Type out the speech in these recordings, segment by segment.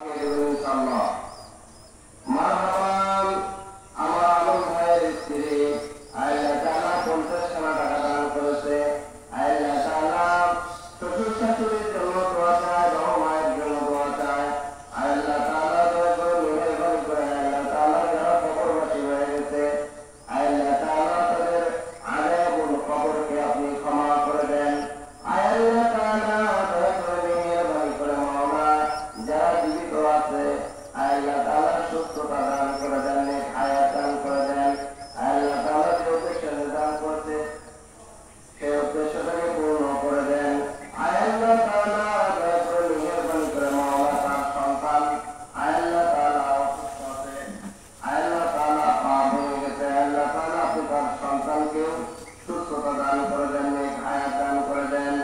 ইনশাআল্লাহ। মারহাবান আমার আলম ভাইয়ের স্ত্রী আল্লাহ তাআলা 50 খানা টাকা দান করেছে। আল্লাহ তাআলা শ্বশুর শাশুড়ির জন্য দোয়া চায়, বাবা মায়ের জন্য দোয়া চায়। আল্লাহ তাআলা দয়া করে মেহেরবানি করে আল্লাহ তাআলা যারা কবরবাসী হয়ে গেছে আল্লাহ তাআলা তাদের আযাবুল কবরকে আপনি ক্ষমা করে দেন। আল্লাহ তাআলা দয়া করে মেহেরবানি করে মাওলা যারা জীবিত আছে আল্লাহ তাআলা সুস্থতা দান করে দেন, নেক হায়াত দান করে দেন। আল্লাহ তাআলা যে উদ্দেশ্যে দান করতে সেই উদ্দেশ্যটাকে পূর্ণ করে দেন। আল্লাহ তাআলা দয়া করে মেহেরবানি করে মাওলা তার সন্তান আল্লাহ তাআলা অসুস্থ আছে, আল্লাহ তাআলা পা ভেঙে গেছে, আল্লাহ তাআলা আপনি তার সন্তানকেও সুস্থতা দান করে দেন, নেক হায়াত দান করে দেন।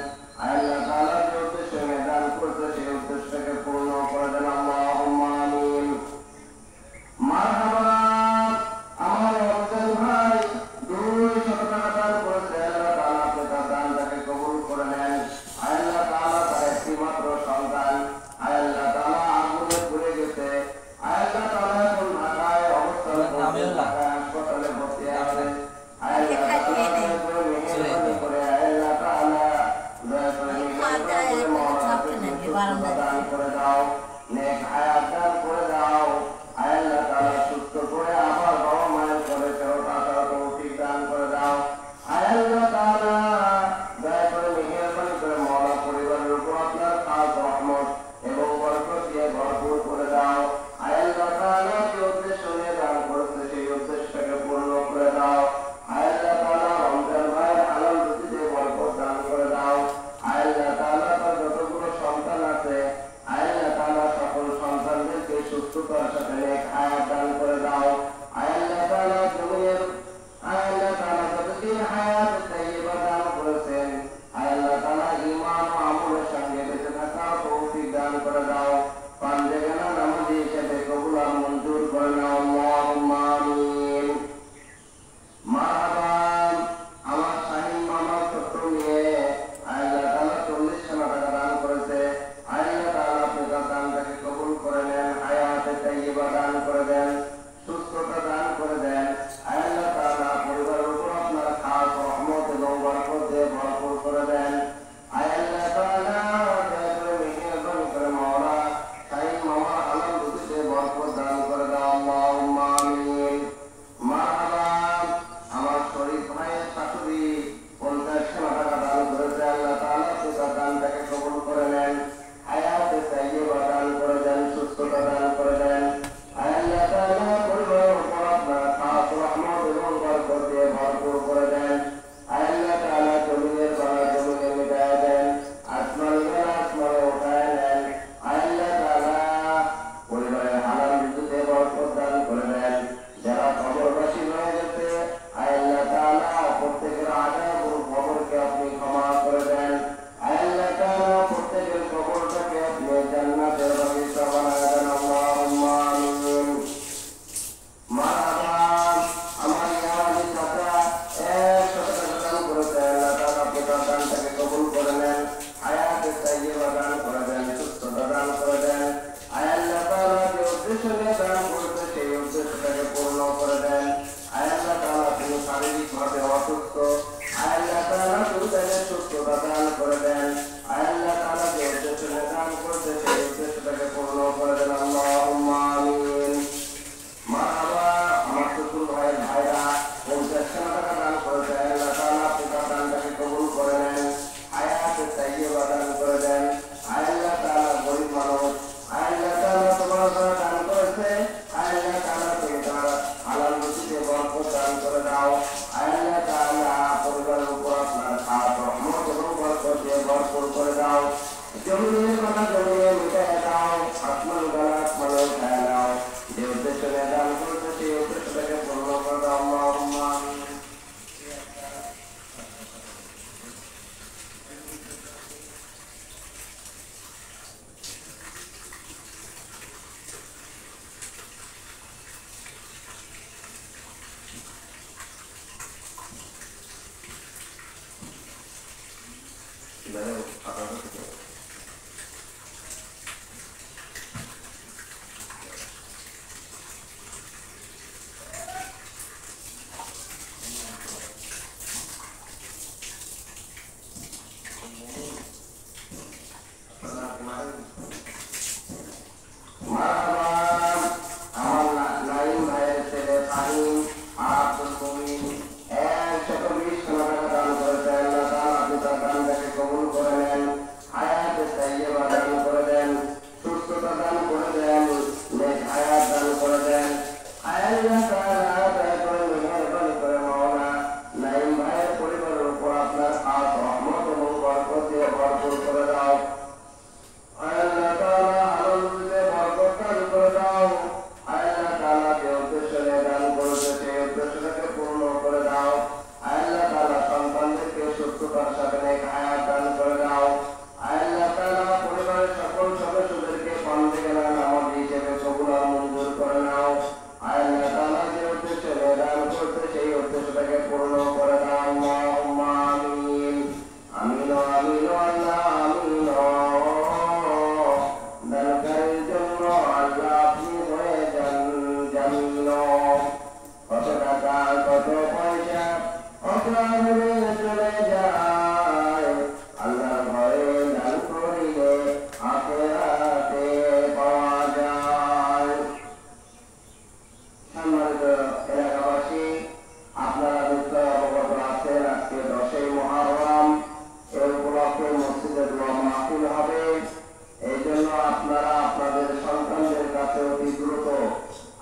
আল্লাহ তাআলা যে উদ্দেশ্যে দান করতে সেই উদ্দেশ্যটাকে পূর্ণ করে দেন। আল্লাহুম্মা আমিন।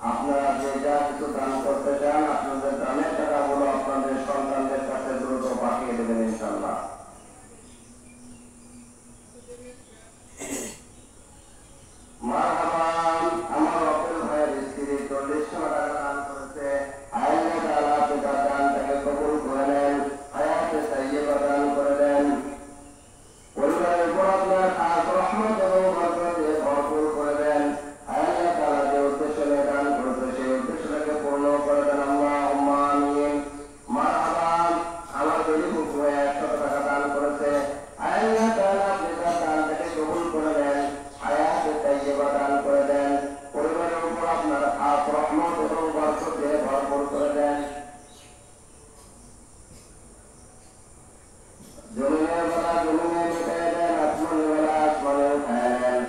আপনারা যে যা কিছু দান করতে চান আপনাদের দানের টাকাগুলো আপনাদের সন্তানদের কাছে দ্রুত পাঠিয়ে দেবেন ইনশাআল্লাহ। মারহাবান। আমার অপেল ভাইয়ের স্ত্রী 40 টাকা দান করেছে। আল্লাহ তাআলা আপনার দানটাকে কবুল করে নেন, হায়াতে তাইয়্যিবা দান করে দেন, পরিবারের উপর আপনার খাস রহমত এবং বরকত দিয়ে ভরপুর করে দেন। আল্লাহ তাআলা যে উদ্দেশ্য নিয়ে দান করতে সেই উদ্দেশ্যটাকে পূর্ণ করে দেন। আল্লাহুম্মা আমিন। মারহাবান। আমার বেলি বুকু 100 টাকা দান করেছে। আল্লাহ তাআলা আপনার দানটাকে কবুল করে দেন, হায়াতে তাইয়্যিবা দান করে দেন, পরিবারের উপর আপনার খাস রহমত এবং বরকত দিয়ে ভরপুর করে দেন। জমিনের বেলা জমিনে মিটাই দেন, আসমানের বেলা আসমানে উঠায় দেন।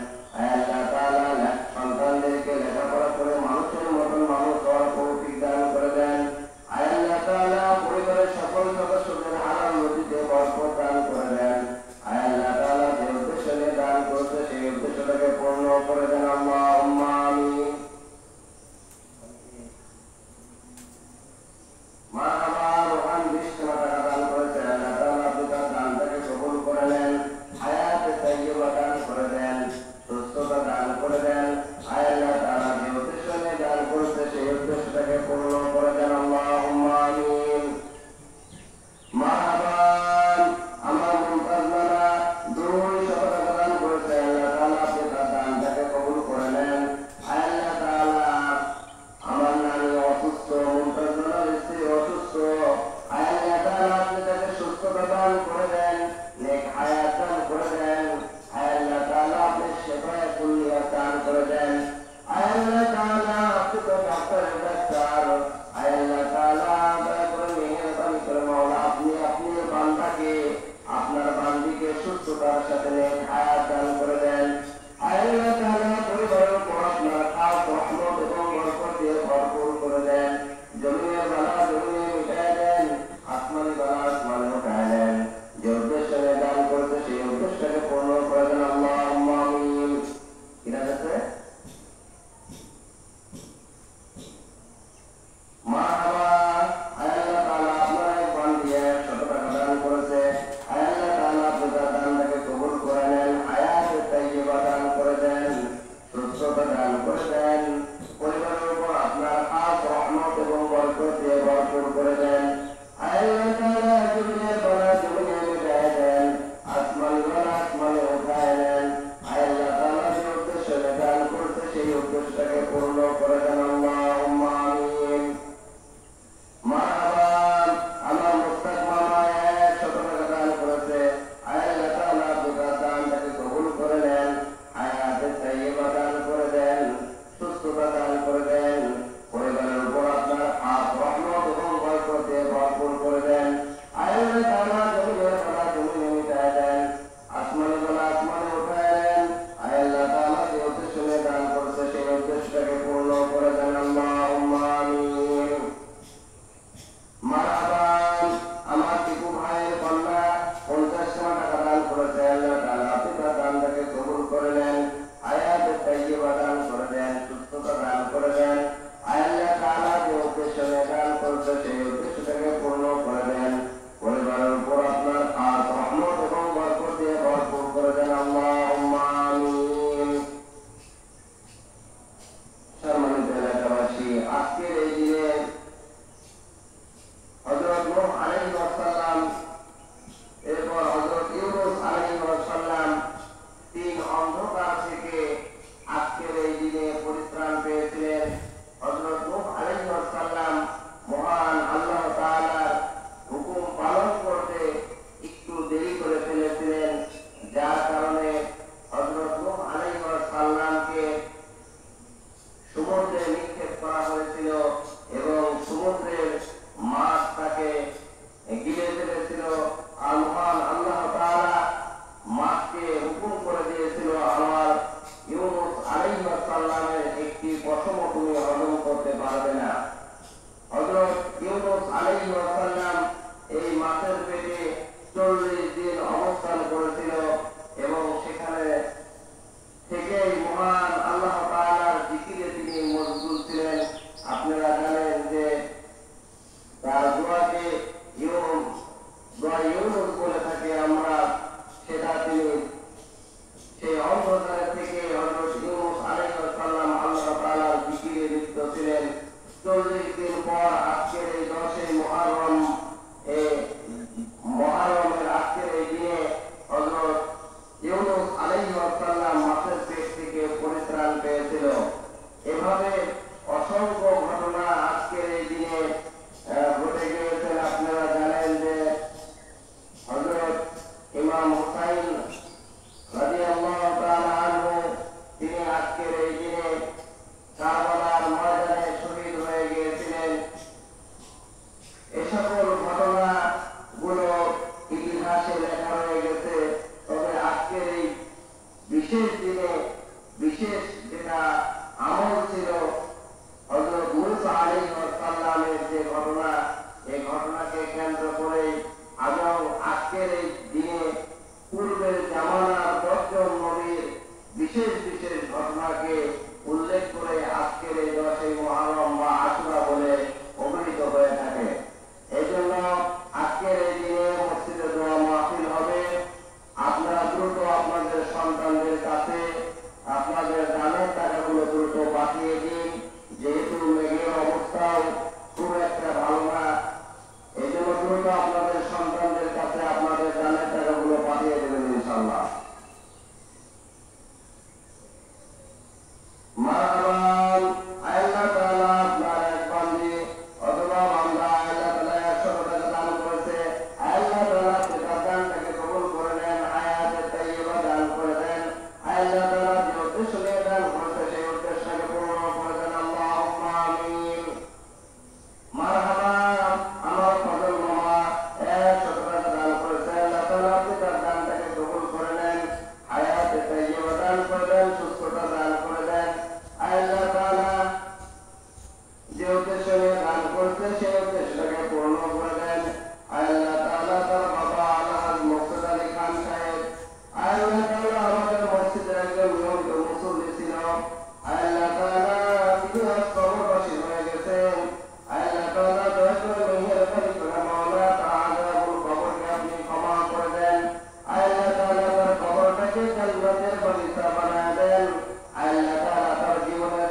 আল্লাহ তাআলা সন্তানদেরকে লেখাপড়া করে মানুষের মতন মানুষ হওয়ার তৌফিক দান করে দেন। আল্লাহ তাআলা পরিবারের সকল সদস্যদের হালাল রুজিতে বরকত দান করে দেন। আল্লাহ তাআলা যে উদ্দেশ্য নিয়ে দান করছে সেই উদ্দেশ্যটাকে পূর্ণ করে দেন। আল্লাহুম্মা আমিন। মারহাবা। রোহান 20 টাকা দান করেছে। আল্লাহ তাআলা আপনার দানটাকে কবুল করে নেন, হায়াতে তাইয়্যিবা দান করে দেন, সুস্থতা দান করে দেন। আল্লাহ তাআলা যে উদ্দেশ্য নিয়ে দান করছে সেই উদ্দেশ্যটাকে পূর্ণ করে দেন। আল্লাহুম্মা আমিন। মারহাবা। আমার মুমতাজ নানা 200 টাকা দান করেছে। আল্লাহ তাআলা আপনার দানটাকে কবুল করে নেন। আল্লাহ তাআলা আমার নানি অসুস্থ, মুমতাজ নানার স্ত্রী অসুস্থ, আল্লাহ তাআলা আপনি তাকে সুস্থতা দান করে দেন, নেক হায়াত দান করে দেন। আল্লাহ তাআলা আপনি শিফায়ে কুল্লিয়াত দান করে দেন। আল্লাহ তাআলা আপনি তো ডাক্তারের ডাক্তার। আল্লাহ তাআলা দয়া করে মেহেরবানি করে মাওলা আপনি আপনার বান্দাকে আপনার বান্দিকে সুস্থতার সাথে নেক হায়াত দান করে দেন। আল্লাহ তাআলা পরিবারের উপর আপনার খাস রহমত এবং বরকত দিয়ে ভরপুর করে দেন। জমিনের বেলা জমিনে মিটাই দেন, আসমানি বেলা আসমানে উঠায় দেন। যে উদ্দেশ্য নিয়ে দান করতে সেই উদ্দেশ্যটাকে পূর্ণ করে দেন। আল্লাহুম্মা আমিন। কিনা আছে? মারহাবা। আল্লাহ তাআলা আপনার এক বান্দি 100 টাকা দান করেছে। আল্লাহ তাআলা আপনার দানটাকে কবুল করে নেন, হায়াতে তাইয়্যিবা দান করে দেন, সুস্থতা দান করে দেন, পরিবারের উপর আপনার খাস রহমত এবং বরকত দিয়ে ভরপুর করে দেন। আল্লাহ তাআলা জমিনের বেলা জমিনে মিটাই দেন, আসমানি বেলা আসমানে উঠায় দেন। আল্লাহ তাআলা যে উদ্দেশ্য নিয়ে দান করছে সেই উদ্দেশ্যটাকে পূর্ণ করে দেন। আল্লাহুম্মা আমিন। মারহাবা। আমার মুস্তাক মামা 100 টাকা দান করেছে। আল্লাহ তাআলা আপনার দানটাকে কবুল করে নেন, হায়াতে তাইয়্যিবা দান করে দেন, সুস্থতা দান করে দেন, পরিবারের উপর আপনার খাস রহমত এবং বরকত দিয়ে ভরপুর করে দেন। আল্লাহ তাআলা জমিনের বেলা জমিনে মিটায় দেন, আসমানি বেলা আসমানে উঠায় দেন। আল্লাহ তাআলা যে উদ্দেশ্য নিয়ে দান করছে সেই উদ্দেশ্যটাকে পূর্ণ করে দেন। আল্লাহুম্মা আমিন। মারহাবান। আমার টিপু ভাইয়ের কন্যা 50 টাকা দান করেছে। আল্লাহ তাআলা আপনি তার দানটাকে কবুল করে নেন, হায়াতে তাইয়্যিবা দান করে দেন, সুস্থতা দান করে দেন। আল্লাহ তাআলা যে উদ্দেশ্য নিয়ে দান করছে সেই উদ্দেশ্যটাকে পূর্ণ করে দেন, পরিবারের উপর আপনার খাস রহমত এবং বরকত দিয়ে ভরপুর করে দেন। আল্লাহুম্মা আমিন। সম্মানিত এলাকাবাসী, আজকের এই দিনে হযরত নূহ আলাইহিস সালাম এরপর হযরত ইউনূস আলাইহিস সালাম 3 অন্ধকার থেকে আজকের এই দিনে পরিত্রাণ পেয়েছিলেন। হযরত নূহ আলাইহিস সালাম মহান আল্লাহ তাআলার হুকুম পালন করতে একটু দেরি করে ফেলেছিলেন, যার কারণে হযরত নূহ আলাইহিস সালামকে সমুদ্রে নিক্ষেপ করা হয়েছিল এবং সমুদ্রের মাছ তাকে গিলে ফেলেছিল। আর মহান আল্লাহ তাআলা মাছকে হুকুম করে দিয়েছিল, আমার ইউনূস আলাইহিস সালামের একটি পশম তুমি হজম করতে পারবে না। হযরত ইউনূস আলাইহিস সালাম এই মাছের পেটে 40 দিন অবস্থান করেছিল এবং সেখানে থেকেই মহান আল্লাহ তাআলার জিকিরে তিনি মশগুল ছিলেন। পেয়েছিল। এভাবে অসংখ্য ঘটনা আজকের এই দিনে ঘটে গিয়েছেন। আপনারা জানেন যে হযরত ইমাম হুসাইন রাদিয়াল্লাহু তাআলা আনহু তিনি আজকের এই দিনে কারবালার ময়দানে শহীদ হয়ে গিয়েছিলেন। এ সকল ঘটনাগুলো ইতিহাসে লেখা হয়ে গেছে। তবে আজকের এই বিশেষ দিনে বিশেষ যেটা আমল ছিল হযরত মূসা আলাইহিস সালামের যে ঘটনা, এই ঘটনাকে কেন্দ্র করে এবং আজকের এই দিনে পূর্বের জামানার 10 জন নবীর বিশেষ বিশেষ ঘটনাকে উল্লেখ করে আজকের এই 10ই মুহররম বা আশুরা বলে অভিহিত হয়ে থাকে। এই জন্য আজকের এই দিনে মসজিদে দোয়া মাহফিল হবে। আপনারা দ্রুত আপনাদের সন্তানদের কাছে আপনাদের দানের টাকাগুলো দ্রুত পাঠিয়ে দিন, যেহেতু মেঘের অবস্থাও খুব একটা ভালো না। এই জন্য দ্রুত আপনাদের সন্তানদের কাছে আপনাদের দানের টাকাগুলো পাঠিয়ে দেবেন ইনশাআল্লাহ। মারহাবান। আল্লাহ তাআলা আপনার এক বান্দি অথবা বান্দা আল্লাহ তাআলা 100 টাকা দান করেছে, আল্লাহ তাআলা তার দানটাকে কবুল করে নেন, হায়াতে তাইয়্যিবা দান করে দেন। আল্লাহ তাআলা যে উদ্দেশ্য নিয়ে দান করেছে সেই উদ্দেশ্যকে পূর্ণ করে দেন। আল্লাহুম্মা আমিন। মারহাবান। আমার ফজল মামা 100 টাকা দান করেছে, আল্লাহ তাআলা তার দানটাকে কবুল করে নেন, হায়াতে তাইয়্যিবা দান করে দেন, সুস্থতা দান করে দেন। আল্লাহ তাআলা যে উদ্দেশ্য নিয়ে দান করছে সেই উদ্দেশ্যটাকে পূর্ণ করে দেন। আল্লাহ তাআলা তার বাবা আলহাজ মুর্শিদ আলী খান সাহেব, আল্লাহ তাআলা আমাদের মসজিদের একজন নিয়মিত মুসল্লি ছিল। আল্লাহ তাআলা তিনি আজ কবরবাসী হয়ে গেছেন। আল্লাহ তাআলা দয়া করে মেহেরবানি করে মাওলা তাআলার কবরকে আপনি ক্ষমা করে দেন। আল্লাহ তাআলা তার কবরটাকে জান্নাতের বাগিচা বানায় দেন। আল্লাহ তাআলা তার জীবনের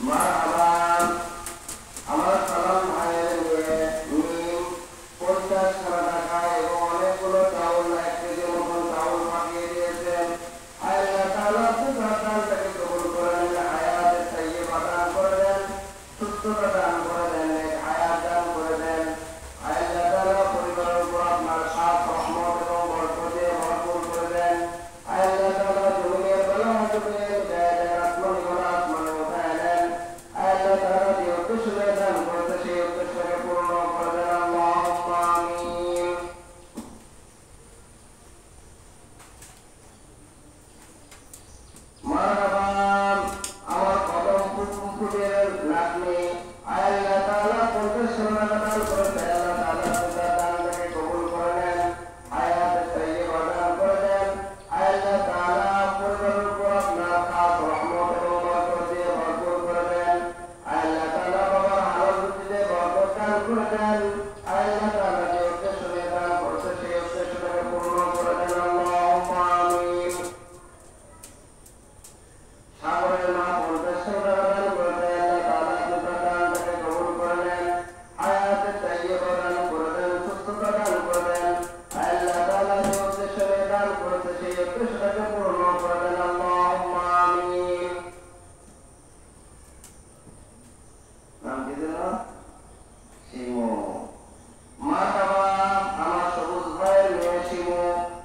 মারহাবা আমার সালাম ভাইয়ের নিয়ে মিম 50 টাকা এবং অনেকগুলো চাউল 1 কেজি মতন চাউল পাঠিয়ে দিয়েছেন। আল্লাহ তাআলা তাকে কবুল করে নেন, হায়াতে তাইয়্যিবা দান করে দেন, সুস্থতা দান করে দেন, নেক হায়াত দান করে দেন। আল্লাহ তাআলা পরিবারের উপর আপনার সাথ রহমত এবং বরকত দিয়ে ভরপুর করে দেন। আল্লাহ তাআলা জমিনের বেলা জমিনে হিদায়াতের আত্মনির্ভর আসমানে উঠায় নেন। আল্লাহ তাআলা যে উদ্দেশ্য দান করতে সেই উদ্দেশ্যকে পূর্ণ করে দেন। আল্লাহুম্মা আমিন। মারহাবা আমার কদম ফুটের নাতনি আল্লাহ তাআলা 50 টাকা দান করেছে। আল্লাহ তাআলা তার দানকে কবুল করে নেন, হায়াতে তাইয়্যিবা দান করে দেন। আল্লাহ তাআলা পরিবারের উপর আপনার খাস রহমত এবং বরকত দিয়ে ভরপুর করে দেন। আল্লাহ তাআলা বাবার হালাল রুজিতে বরকত দান করে দেন। আল্লাহ তাআলা যে উদ্দেশ্য নিয়ে দান করছে সেই উদ্দেশ্যটাকে পূর্ণ করে দেন। আল্লাহুম্মা আমিন। সাগরের মা 50 টাকা দান করেছে। আল্লাহ তাআলা তার দানটাকে কবুল করে নেন, হায়াতে তাইয়্যিবা দান করে দেন, সুস্থতা দান করে দেন। আল্লাহ তাআলা যে উদ্দেশ্য নিয়ে দান করেছে সেই উদ্দেশ্যটাকে পূর্ণ করে দেন। আল্লাহুম্মা আমিন। নাম কি যেন? শিমু। মারহাবা আমার সবুজ ভাইয়ের মেয়ে শিমু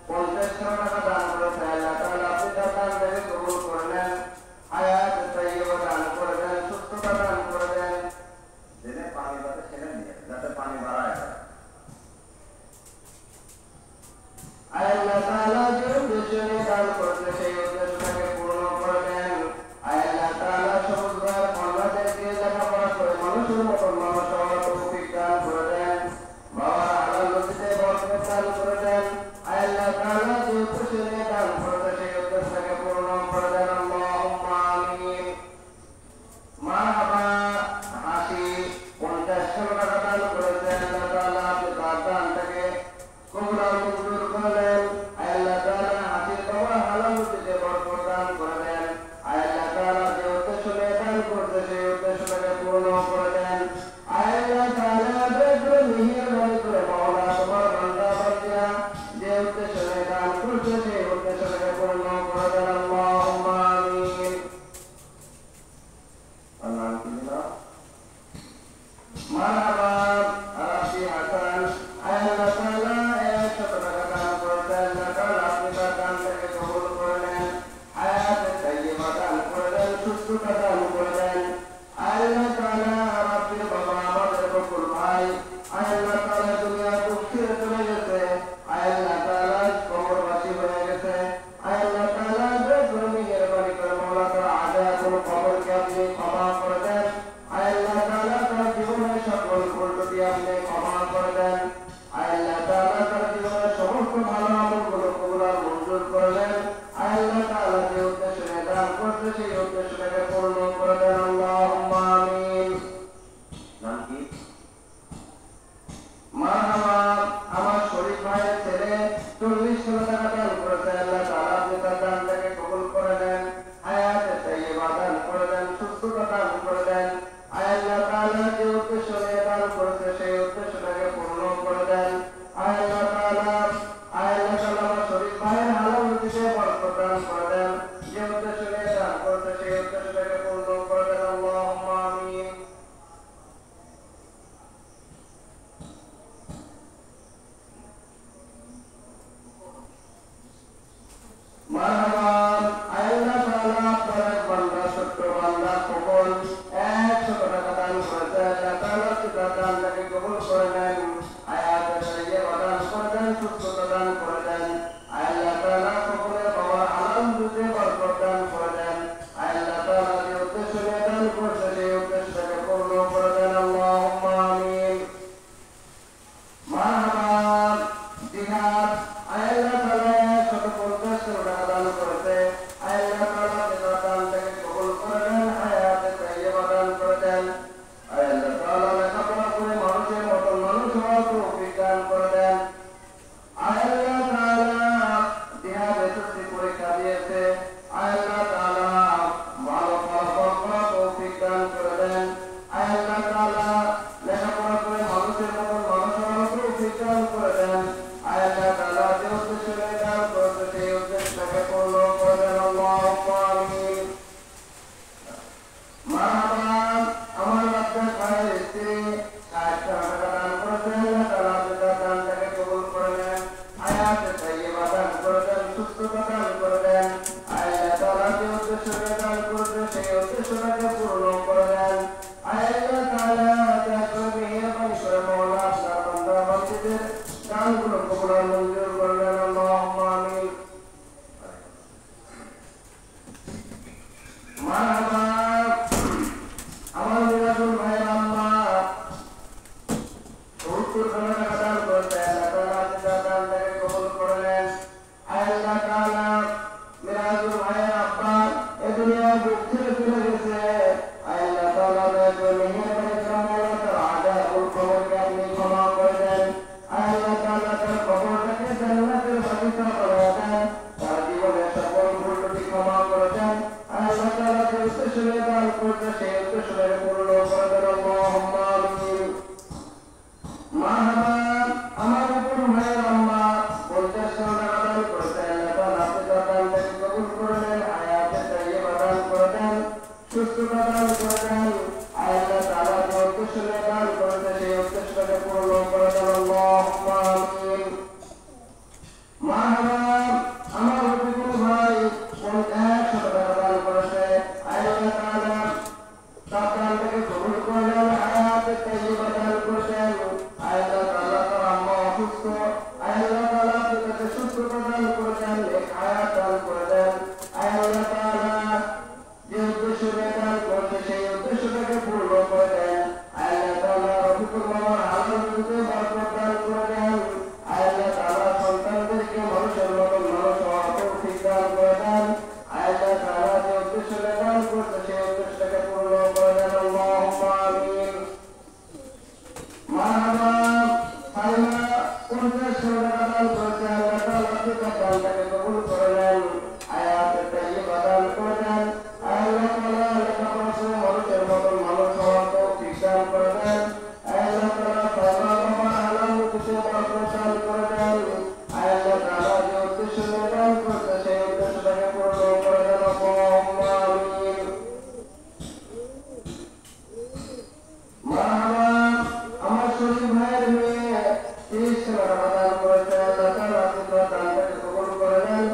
50 টাকা দান করেছে। আল্লাহ তাআলা তার দানটাকে কবুল করে নেন, হায়াতে তাইয়্যিবা দান করে দেন, সুস্থতা দান করে দেন। যেনে পানি বাতে ছেড়ে দিয়ে যাতে পানি বাড়ায় যায়। আল্লাহ তাআলা যে উদ্দেশ্য নিয়ে দান করেছে সেই উদ্দেশ্যটাকে পূর্ণ করে দেন। আল্লাহ তাআলা সবুজ ভাইয়ের কন্যাদেরকে লেখাপড়া করে মানুষের মতন মানুষ হওয়ার তৌফিক দান করে দেন, বাবার হালাল রুজিতে বরকত দান করে দেন। আল্লাহ তাআলা যে উদ্দেশ্য নিয়ে দান করেছে সেই উদ্দেশ্যটাকে পূর্ণ করে দেন। আল্লাহুম্মা আমিন। মারহাবা হাসি 50 টাকা দান করেছে। আল্লাহ তাআলা তার দানটাকে কবুল আর মঞ্জুর করে দেন। আল্লাহ তাআলা হাসির বাবার হালাল রুজিতে বরকত দান করে দেন। আল্লাহ তাআলা যে উদ্দেশ্য নিয়ে দান করছে সেই উদ্দেশ্যটাকে পূর্ণ করে দেন। আল্লাহ তাআলা মেহেরবানি করে মাওলা তোমার বান্দা বান্দিরা যে উদ্দেশ্য নিয়ে দান করছে সেই উদ্দেশ্যটাকে পূর্ণ করে দেন। আল্লাহুম্মা আমিন। আল্লাহ কি দিনা মারহাবা আরাফি হাসান আল্লাহ তাআলা 100 টাকা দান করেছে। আল্লাহ তাআলা আপনি তার দানটাকে কবুল করে নেন, হায়াতে তাইয়্যিবা দান করে দেন, সুস্থতা দান করে দেন। আল্লাহ তাআলা আরাফির বাবা আমাদের বকুল ভাই আল্লাহ তাআলা দুনিয়া খুব ছেড়ে চলে গেছে। আল্লাহ তাআলা কবরবাসী হয়ে গেছে। আল্লাহ তাআলা মেহেরবানি করে মাওলা তার আগে কোনো কবরকে আপনি ক্ষমা করে দেন। আল্লাহ তাআলা তার জীবনের সকল ভুলত্রুটি আপনি ক্ষমা করে দেন। আল্লাহ তাআলা তার জীবনের সমস্ত ভালো আমলগুলো কবুল আর মঞ্জুর করে দেন। আল্লাহ তাআলা যে উদ্দেশ্য নিয়ে দান করছে সেই উদ্দেশ্যটাকে পূর্ণ করে দেন। আল্লাহুম্মা আমিন। নাম কি? মারহাবা আমার শরীফ ভাইয়ের ছেলে 40 টাকা দান করেছে। আল্লাহ তাআলা আপনি তার দানটাকে কবুল করে নেন, হায়াতে তাইয়্যিবা দান করে দেন, সুস্থতা দান করে দেন। আল্লাহ তাআলা যে উদ্দেশ্য নিয়ে দান করেছে সেই উদ্দেশ্যটাকে পূর্ণ করে দেন। আল্লাহ তাআলা আমার শরীফ ভাইয়ের হালাল রুজিতে বরকত দান করে দেন, যে উদ্দেশ্য নিয়ে দান করেছে সেই উদ্দেশ্যটাকে পূর্ণ করে দেন। আল্লাহুম্মা আমিন। মারহাবা আল্লাহ তাআলা আপনার এক বান্দা ছোট্ট বান্দা কবুল 100 টাকা দান করেছে। আল্লাহ তাআলা তার দানটাকে কবুল করে নেন, হায়াতে তাইয়্যিবা দান করে দেন, সুস্থতা দান করে দেন। আল্লাহ তাআলা কবুলের বাবার হালাল রুজিতে বরকত দান করে দেন। আল্লাহ তাআলা যে উদ্দেশ্য নিয়ে দান করছে সেই উদ্দেশ্যটাকে পূর্ণ করে দেন। আল্লাহুম্মা আমিন। মারহাবা জিহাদ আল্লাহ তাআলা 150 টাকা দান করে দানগুলো কবুল আর মঞ্জুর করলেন। আল্লাহুম্মা আমিন। মারহাবা। আমার মিরাজুল ভাইয়ের আম্মা ৭০ টাকা দান করেছেন। আল্লাহ তাআলা দানটাকে কবুল করলেন। আল্লাহ তাআলা মিরাজুল ভাইয়ের আব্বা এ দুনিয়ার বুক ছেড়ে চলে গেছে। আল্লাহ তাআলা মেহেরবানি করে আল্লাহ তাআলা আযাবুল কবরকে আপনি ক্ষমা করে দেন। আল্লাহ তাআলা তার কবরটাকে জান্নাতের বাগিচা করে দেন। তার জীবনের সকল ভুল ত্রুটি ক্ষমা করে দেন। আল্লাহ তাআলা যে উদ্দেশ্যে দান করতে সেই উদ্দেশ্যে পূর্ণ করে দেন। আল্লাহুম্মা আমিন। মারহাবা। আমার উপর ভাইয়ের আম্মা ৫০ টাকা দান করেছেন। আল্লাহ আপনি তার দানটাকে কবুল করলেন। হায়াতে তাইয়্যিবা দান করে দেন, সুস্থতা দান করে দেন। আল্লাহ তাআলা যে উদ্দেশ্যে দান করেছে সেই উদ্দেশ্যটাকে পূর্ণ করে দেন। আল্লাহুম্মা আমিন। মারহাবা। আমার উপর ভাই ১০০ টাকা দান করেছে। আল্লাহ তাআলা তার দানটাকে কবুল করলেন। হায়াতে তাইয়্যিবা দান করে দেন। আল্লাহ তাআলা তার আম্মা অসুস্থ। আল্লাহ তাআলা তাকে সুস্থতা দান করে দেন, এক হায়াত দান করে দেন। আল্লাহ তাআলা যে উদ্দেশ্যে দান করছে সেই উদ্দেশ্যটাকে পূর্ণ করে দেন। আল্লাহ তাআলা রফিকুল মামার হালাল রুজিতে বরকত দান করে দেন। আল্লাহ তাআলা সন্তানদেরকে মানুষের মতন মানুষ হওয়ার তৌফিক দান করে দেন। আল্লাহ তাআলা যে উদ্দেশ্যে দান করছে সেই উদ্দেশ্যটাকে পূর্ণ করে দেন। আল্লাহুম্মা আমিন। মারহাবা। ফাইমা ৫০ টাকা দান করেছে। আল্লাহ তাআলা আপনি তার দানটাকে কবুল করে নেন। হায়াতে তাইয়্যিবা দান করে দেন। আল্লাহ তাআলা লেখাপড়া করে মানুষের মতন মানুষ হওয়ার তৌফিক দান করে দেন। আল্লাহ তাআলা ফাইমা বাবার হালাল রুজিতে বরকত দান করে দেন। আল্লাহ তাআলা যে উদ্দেশ্যে দান করছে সেই উদ্দেশ্যটাকে পূর্ণ করে দেন। আল্লাহুম্মা আমিন। মারহাবা। আমার শরীফ ভাইয়ের মেয়ে ৩০ টাকা দান করেছে। আল্লাহ তাআলা আপনি তার দানটাকে কবুল করে নেন।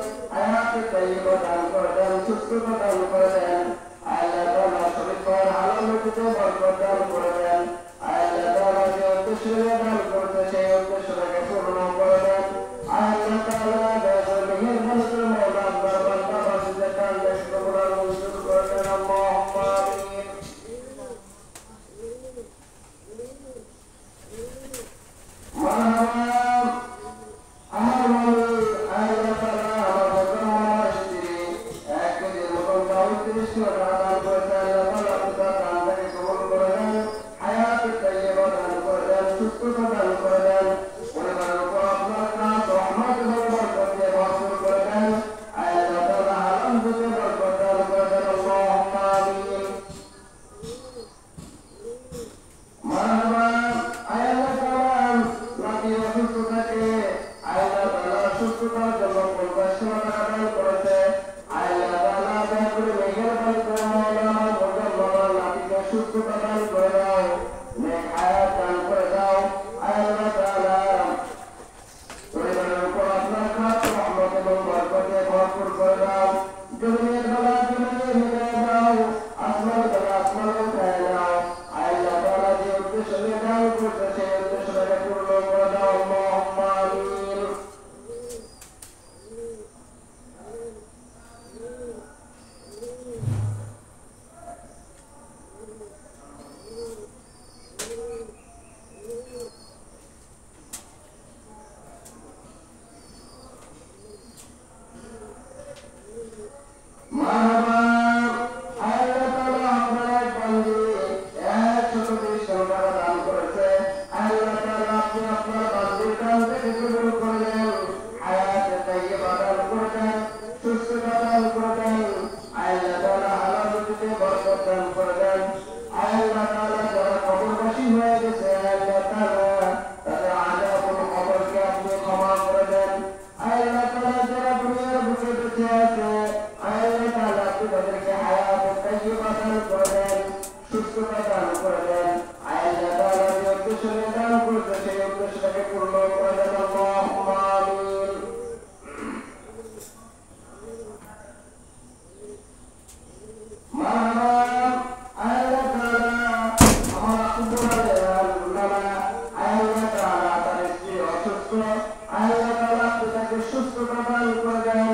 আল্লাহ তাআলা আপনি তাকে সুস্থতা দান করে দেন,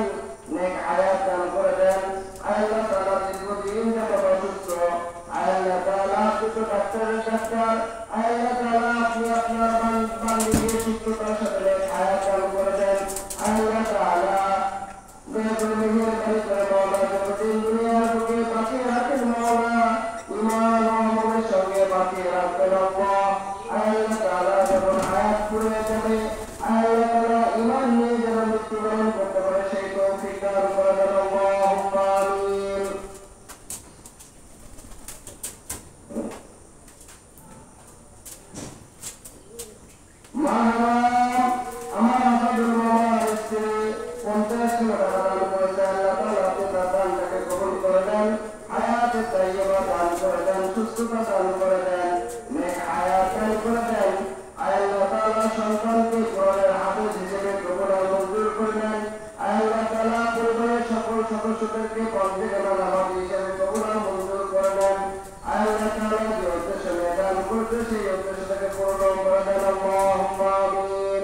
নেক হায়াত দান করে দেন। আল্লাহ তাআলা দীর্ঘদিন যাবত অসুস্থ, আল্লাহ তাআলা আপনি তো ডাক্তারের ডাক্তার, আল্লাহ তাআলা আপনি আপনার বান্দিকে সুস্থতার সাথে নেক হায়াত দান করে দেন। আল্লাহ তাআলা দয়া করে মেহেরবানি করে মাওলা যতদিন দুনিয়ার বুকে বাঁচিয়ে রাখেন মাওলা, ঈমান ও আমলের সঙ্গে বাঁচিয়ে রাখবেন আল্লাহ। আল্লাহ তাআলা যখন হায়াত ফুরিয়ে যাবে, আল্লাহ তাআলা ঈমান নিয়ে যেন মৃত্যুবরণ করতে পারে সেই তৌফিক দান করে দেন আল্লাহুম্মা আমিন। আমার আসাদুল মামার স্ত্রী 50 টাকা দান করেছে, আল্লাহ তাআলা আপনি তার দানটাকে কবুল করে দেন, হায়াতে তাইয়্যিবা দান করে দেন, সুস্থতা দান করে দেন, নেক হায়াত দান করে দেন। আল্লাহ তাআলা সন্তানকে ঘরের হাফেজ হিসেবে কবুল ও মঞ্জুর করে নেন। আল্লাহ তাআলা পরিবারের সকল সদস্যদেরকে পঞ্চেকনা নামাজি হিসেবে কবুল ও মঞ্জুর করে নেন। আল্লাহ তাআলা যে উদ্দেশ্য নিয়ে দান করতে সেই উদ্দেশ্যটাকে পূর্ণ করে দেন আল্লাহুম্মা আমিন।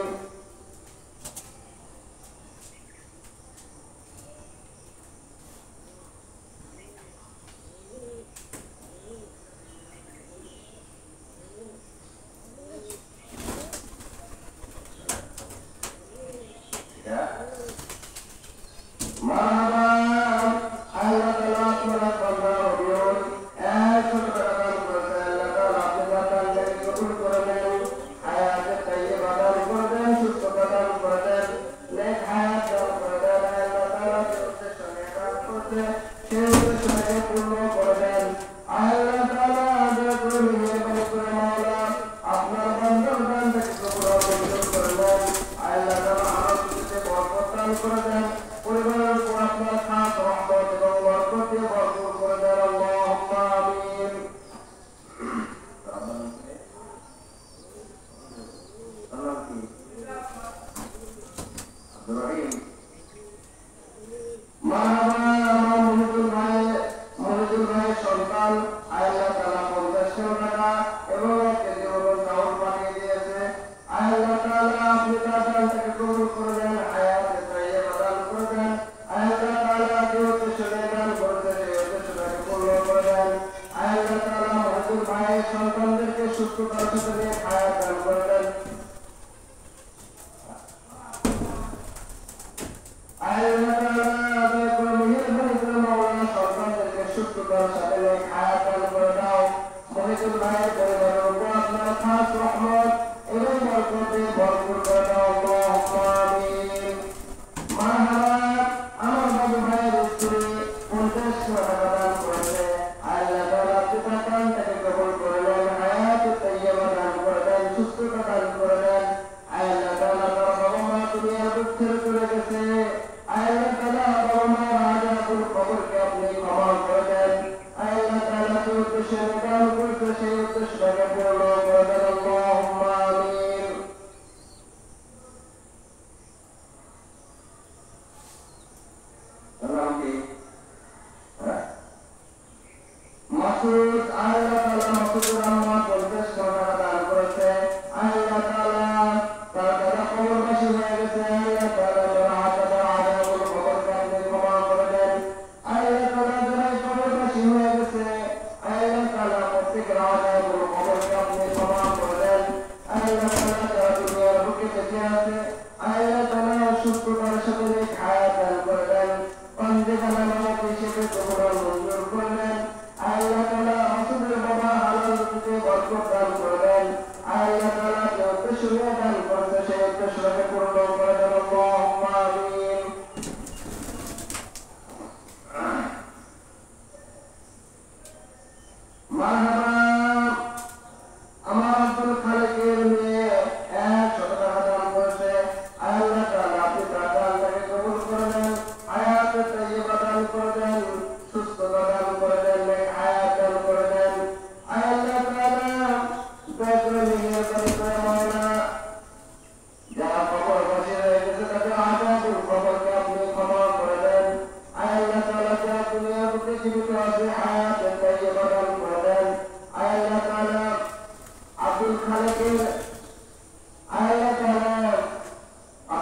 যারা কবরবাসী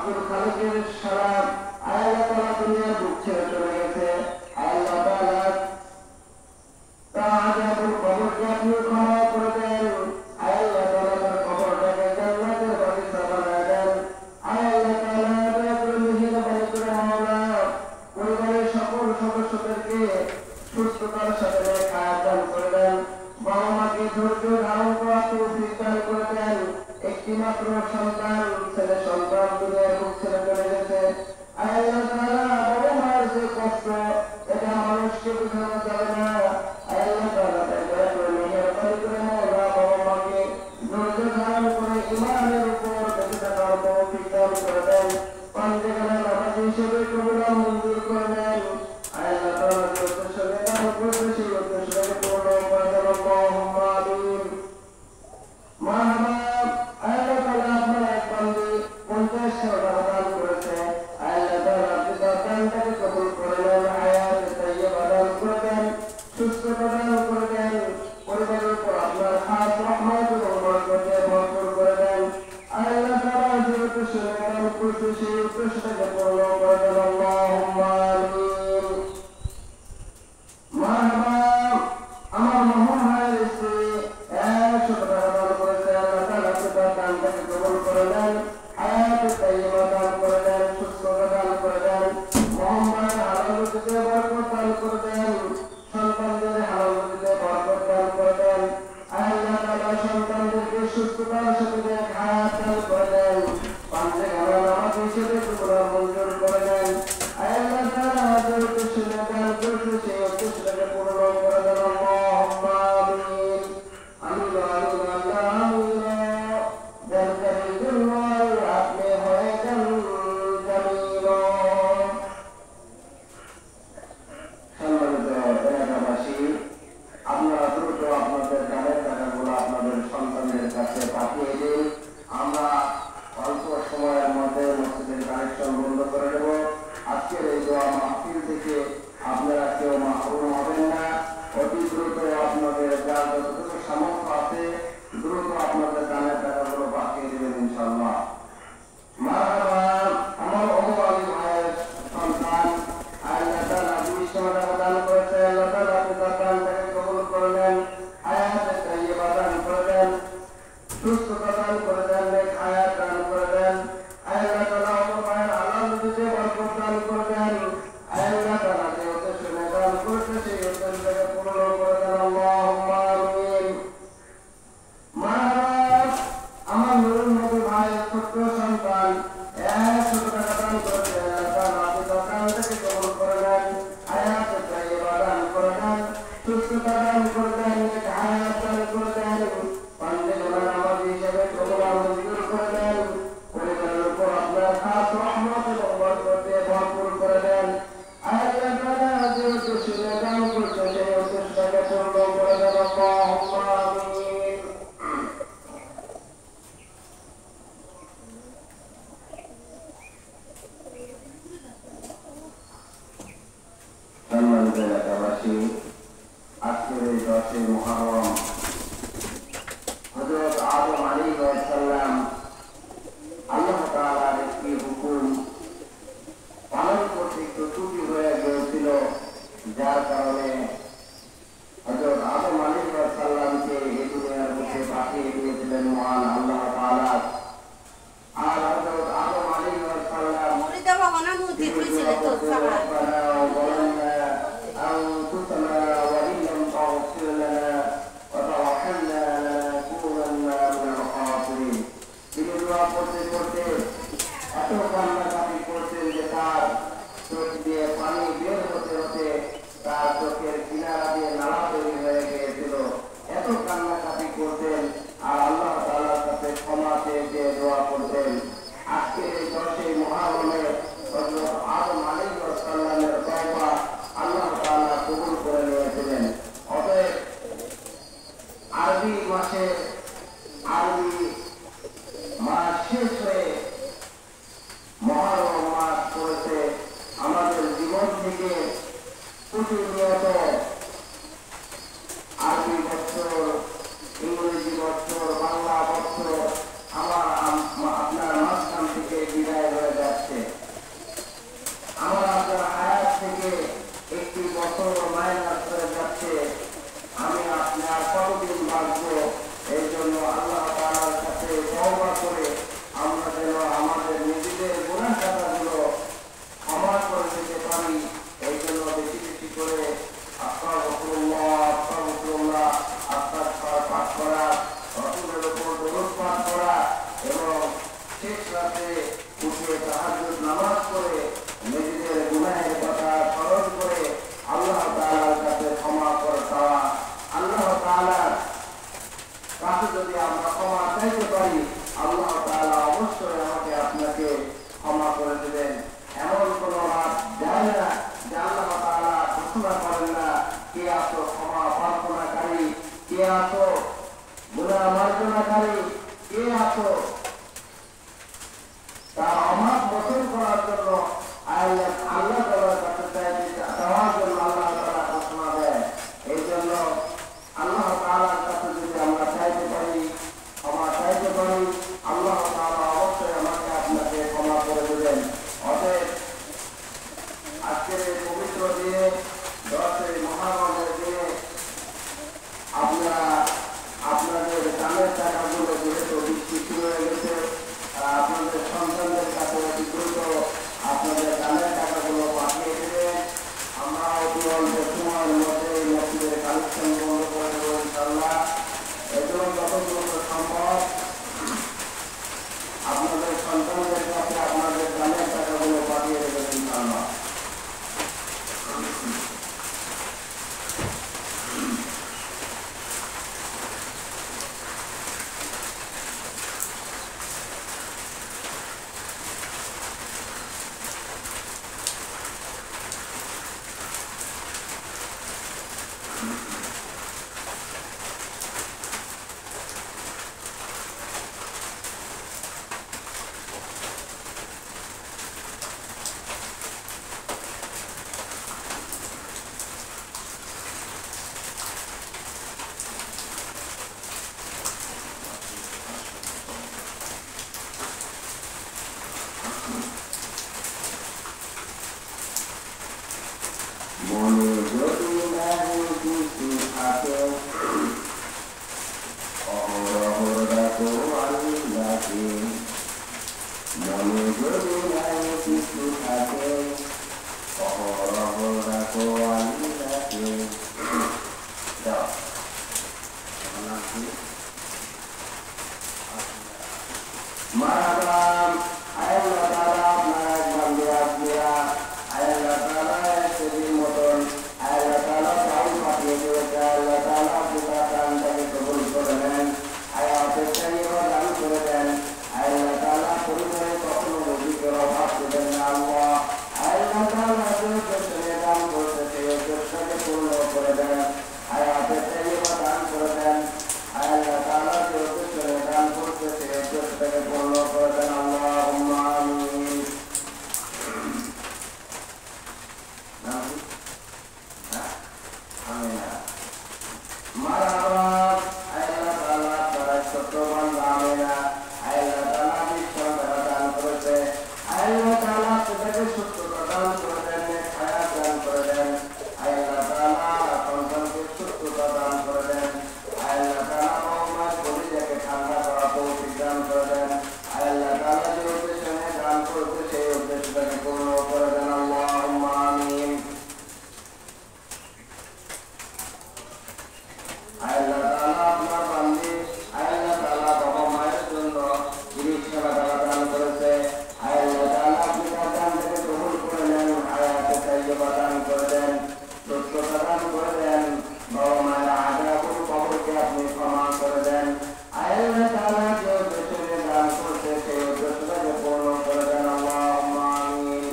আব্দুল খালিকের সারা আল্লাহ তাআলা দুনিয়ার বুক ছেড়ে চলে গেছে। আল্লাহ তাআলা তার কবরকে আপনি ক্ষমা করে দেন। আল্লাহ তাআলা তার কবরটাকে জান্নাতের বাগিচা বানায় দেন। আল্লাহ তাআলা দয়া করে মেহেরবানি করে মাওলা পরিবারের সকল সদস্যদেরকে সুস্থতার সাথে হায়াত দান করে দেন। বাবা মাকে ধৈর্য ধারণ করার তৌফিক দান করে দেন। একটি মাত্র সন্তান ছেলে সন্তান দুনিয়ার বুক ছেড়ে চলে গেছে। আল্লাহ তাআলা বাবা মায়ের যে কষ্ট এটা মানুষকে বোঝানো যাবে না। আল্লাহ তাআলা দয়া করে মেহেরবানি করে মাওলা বাবা মাকে ধৈর্য ধারণ করে ঈমানের উপর বেঁচে থাকার তৌফিক দান করে দেন। পাঞ্জেখানে নামাজি হিসেবে কবুল মঞ্জুর করে দেন। আল্লাহ তাআলা যে উদ্দেশ্যে দান করছে সেই উদ্দেশ্যটাকে পূর্ণ করে দেন। আল্লাহুম্মা আমিন। মারহাবা। আল্লাহ তাআলা আপনার এক বান্দী 50 টাকা দান করেছে। আল্লাহ তাআলা আপনি তার দানটাকে কবুল করে নেন। হায়াতে তাইয়্যিবা দান করে দেন, সুস্থতা দান করে দেন। পরিবারের উপর আপনার খাস রহমত এবং বরকতে ভরপুর করে দেন। আল্লাহ তাআলা যে উদ্দেশ্যে দান করছে সেই উদ্দেশ্যটাকে পূর্ণ করে দেন। আল্লাহুম্মা আমিন। মারহাবা। আমার মহম ভাইয়ের স্ত্রী 100 টাকা দান করেছে। আল্লাহ তাআলা তার দানটাকে কবুল করে নেন। হায়াতে তাইয়্যিবা দান করে দেন, সুস্থতা দান করে দেন। মহম ভাইয়ের হালাল রুজিতে বরকত দান করে দেন। সন্তানদের হালাল রুজিতে বরকত দান করে দেন। আল্লাহ তাআলা সন্তানদেরকে সুস্থতার সাথে হায়াত দান করে দেন। পাঞ্জেখানে নামাজ হিসেবে কবুল মঞ্জুর করে দেন। আল্লাহ তাআলা যে উদ্দেশ্যে দান করছে সেই উদ্দেশ্যটাকে পূর্ণ করে দেন। আল্লাহুম্মা আমিন। আমিন আমিন আল্লাহ আমিন। দেন করিমুল্লাহ আপনি হয়ে যান জামিল। সম্মানিত এলাকাবাসী, আপনারা দ্রুত আপনাদের দানের টাকাগুলো আপনাদের সন্তানদের কাছে পাঠিয়ে দিন। আমরা অল্প সময়ের মধ্যে মসজিদের কানেকশন বন্ধ করে দেব। আজকের এই দোয়া মাহফিল থেকে আপনারা কেউ মাহরুম হবেন না। অতি দ্রুত আপনাদের যার যতটুকু সামর্থ্য আছে দ্রুত আপনাদের দানের টাকাগুলো পাঠিয়ে দেবেন ইনশাআল্লাহ। মারহাবা। আমার অমুক ভাইয়ের সন্তান আল্লাহ তাআলা 20 টাকা দান করেছে। আল্লাহ তাআলা আপনি তার দানটাকে কবুল করে নেন। হায়াতে তাইয়্যিবা দান করে দেন, সুস্থতা দান করে দেন, নেক হায়াত দান করে দেন। আল্লাহ তাআলা অমুক ভাইয়ের হালাল রুজিতে বরকত দান করে দেন। আল্লাহ তাআলা যে উদ্দেশ্যে দান করছে সেই উদ্দেশ্যটাকে পূর্ণ করে দেন। আল্লাহুম্মা আমিন। মারহাবা। আমার নুরুল নবী ভাইয়ের ছোট্ট সন্তান 100 টাকা দান করেছে। আল্লাহ তাআলা আপনি তার দানটাকে কবুল করে নেন। হায়াতে তাইয়্যিবা দান করে দেন, সুস্থতা দান করে দেন, নেক হায়াত দান করে দেন। পাঞ্জেখানে নামাজি হিসেবে কবুল মঞ্জুর করে দেন। পরিবারের উপর আপনার খাস রহমত এবং বরকতে ভরপুর করে দেন। আল্লাহ তাআলা যে উদ্দেশ্যে দান করছে সেই উদ্দেশ্যটাকে পূর্ণ করে দেন। আল্লাহুম্মা আমিন। সম্মানিত এলাকাবাসী, আজকের এই 10 মুহররম হযরত আদম আলাইহিস সালাম আল্লাহ তাআলার একটি হুকুম পালন করতে একটু ত্রুটি হয়ে গিয়েছিল, যার কারণে হযরত আদম আলাইহিস সালামকে এই দুনিয়ার বুকে পাঠিয়ে দিয়েছিলেন মহান আল্লাহ তাআলা। আর হযরত আদম আলাইহিস সালাম করতে করতে এত কান্নাকাটি করতেন যে তার চোখ দিয়ে পানি বের হতে হতে তার চোখের কিনারা দিয়ে নালা তৈরি হয়ে গিয়েছিল। এত কান্নাকাটি করতেন আর আল্লাহ তাআলার কাছে ক্ষমা চেয়ে দোয়া করতেন। আজকে এই 10 মুহররমে হযরত আদম আলাইহিস সালামের তওবা আল্লাহ তাআলা কবুল করে নিয়েছিলেন। অতএব আরবি মাসে আরবি মাস শেষ হয়ে মুহররম মাস পড়েছে। আমাদের জীবন থেকে প্রতিনিয়ত আরবি বছর, ইংরেজি বছর, বাংলা বছর আপনার মাঝখান থেকে বিদায় হয়ে যায়। তাকে সুস্থতা দান করে দেন, হায়াত দান করে দেন। আল্লাহ তাআলা সন্তানকে সুস্থতা দান করে দেন। আল্লাহ তাআলা মোহাম্মদ কলিজাকে ঠান্ডা করা তৌফিক দান করে দেন। আল্লাহ তাআলা যে উদ্দেশ্যে দান করতে সেই উদ্দেশ্যটাকে পূর্ণ করে দেন। আল্লাহুম্মা আমিন। আল্লাহ তাআলা আপনার বান্দি আল্লাহ তাআলা বাবা মায়ের জন্য 30 টাকা দান করেছে। আল্লাহ তাআলা আপনি তার দান থেকে কবুল করে নেন, হায়াতে তাইয়্যিবা দান করে দেন, সুস্থতা দান করে দেন, বাবা মায়ের আযাবুল কবরকে আপনি ক্ষমা করে দেন। আল্লাহ তাআলা যে উদ্দেশ্যে দান করতে সেই উদ্দেশ্যটাকে পূর্ণ করে দেন। আল্লাহুম্মা আমিন।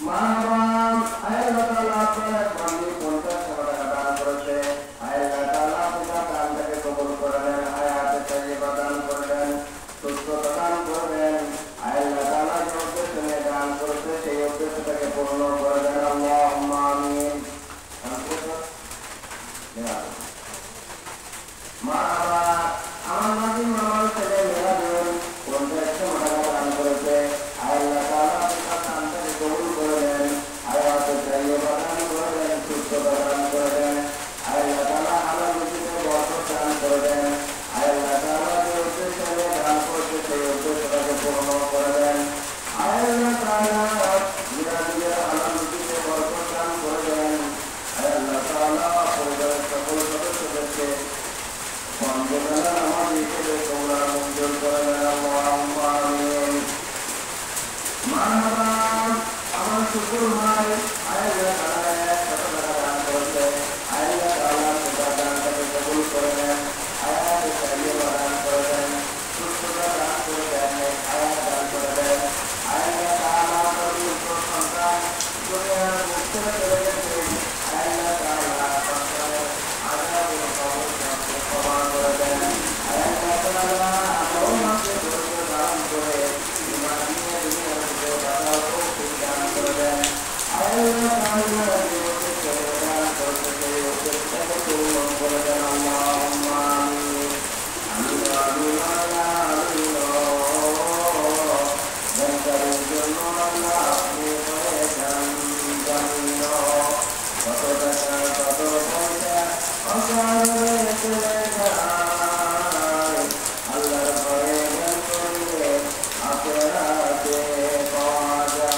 মাহরাম আল্লাহ তাআলা আপনার বান্দি 50 টাকা দান করেছে। আল্লাহ তাআলা আপনার দানটাকে কবুল করে নেন, হায়াতে তাইয়্যিবা দান করে দেন, সুস্থতা দান করে দেন। আল্লাহ তাআলা যে উদ্দেশ্যে দান করেছে সেই উদ্দেশ্যটাকে পূর্ণ করে দেন। আল্লাহুম্মা আমিন। মাহরাম আমার নবী মোহাম্মদ ছেলে মেরাজুল 50 টাকা দান করেছে। আল্লাহ তাআলা আপনার দানটাকে কবুল করে নেন, হায়াতে তাইয়্যিবা দান করে দেন, সুস্থতা দান করে দেন। আল্লাহ তাআলা হালাল রুজিতে বরকত দান করে দেন। আল্লাহ তাআলা যে উদ্দেশ্যে দান করতে সেই উদ্দেশ্যটাকে পূর্ণ করে দেন। আল্লাহ তাআলা মিরাজুলের হালাল রুজিতে বরকত দান করে দেন। আল্লাহ তাআলা পরিবারের সকল সদস্যদেরকে বন্ধুরা নামাজ হিসেবে তোমরা মঞ্জুর করে দেন। আল্লাহুম্মা আমিন। মাহরাম আমার শুকুর ভাই আল্লাহ তাআলা 100 টাকা দান করেছে। আল্লাহ তাআলা তার দানটাকে কবুল করে নেন, হায়াতে তাইয়্যিবা দান করে দেন, সুস্থতা দান করে দেন, হায়াত দান করে দেন। আল্লাহ তাআলা তার সন্তান দুনিয়ার মুক্ত করে গেছেন। আল্লাহ তাআলা সন্তানের আযাবুল কবরকে ক্ষমা করে দেন। আল্লাহ তাআলা আমাকে ধৈর্য দান করে ঈমান নিয়ে দুনিয়ার থেকে বাঁচার তৌফিক দান করে দেন। আল্লাহ তাআলা যে উদ্দেশ্যে দান করতে সেই উদ্দেশ্যটাকে পূর্ণ করে দেন। আল্লাহুম্মা আমিন। আমিন আমিন আল্লাহ আমিন। বংশের জন্য আল্লাহ আপনি হয়ে যান জামিন। কত টাকা কত পয়সা অকালে চলে যায়, আল্লাহর ঘরে জ্ঞান করলে আখিরাতে পাওয়া যায়।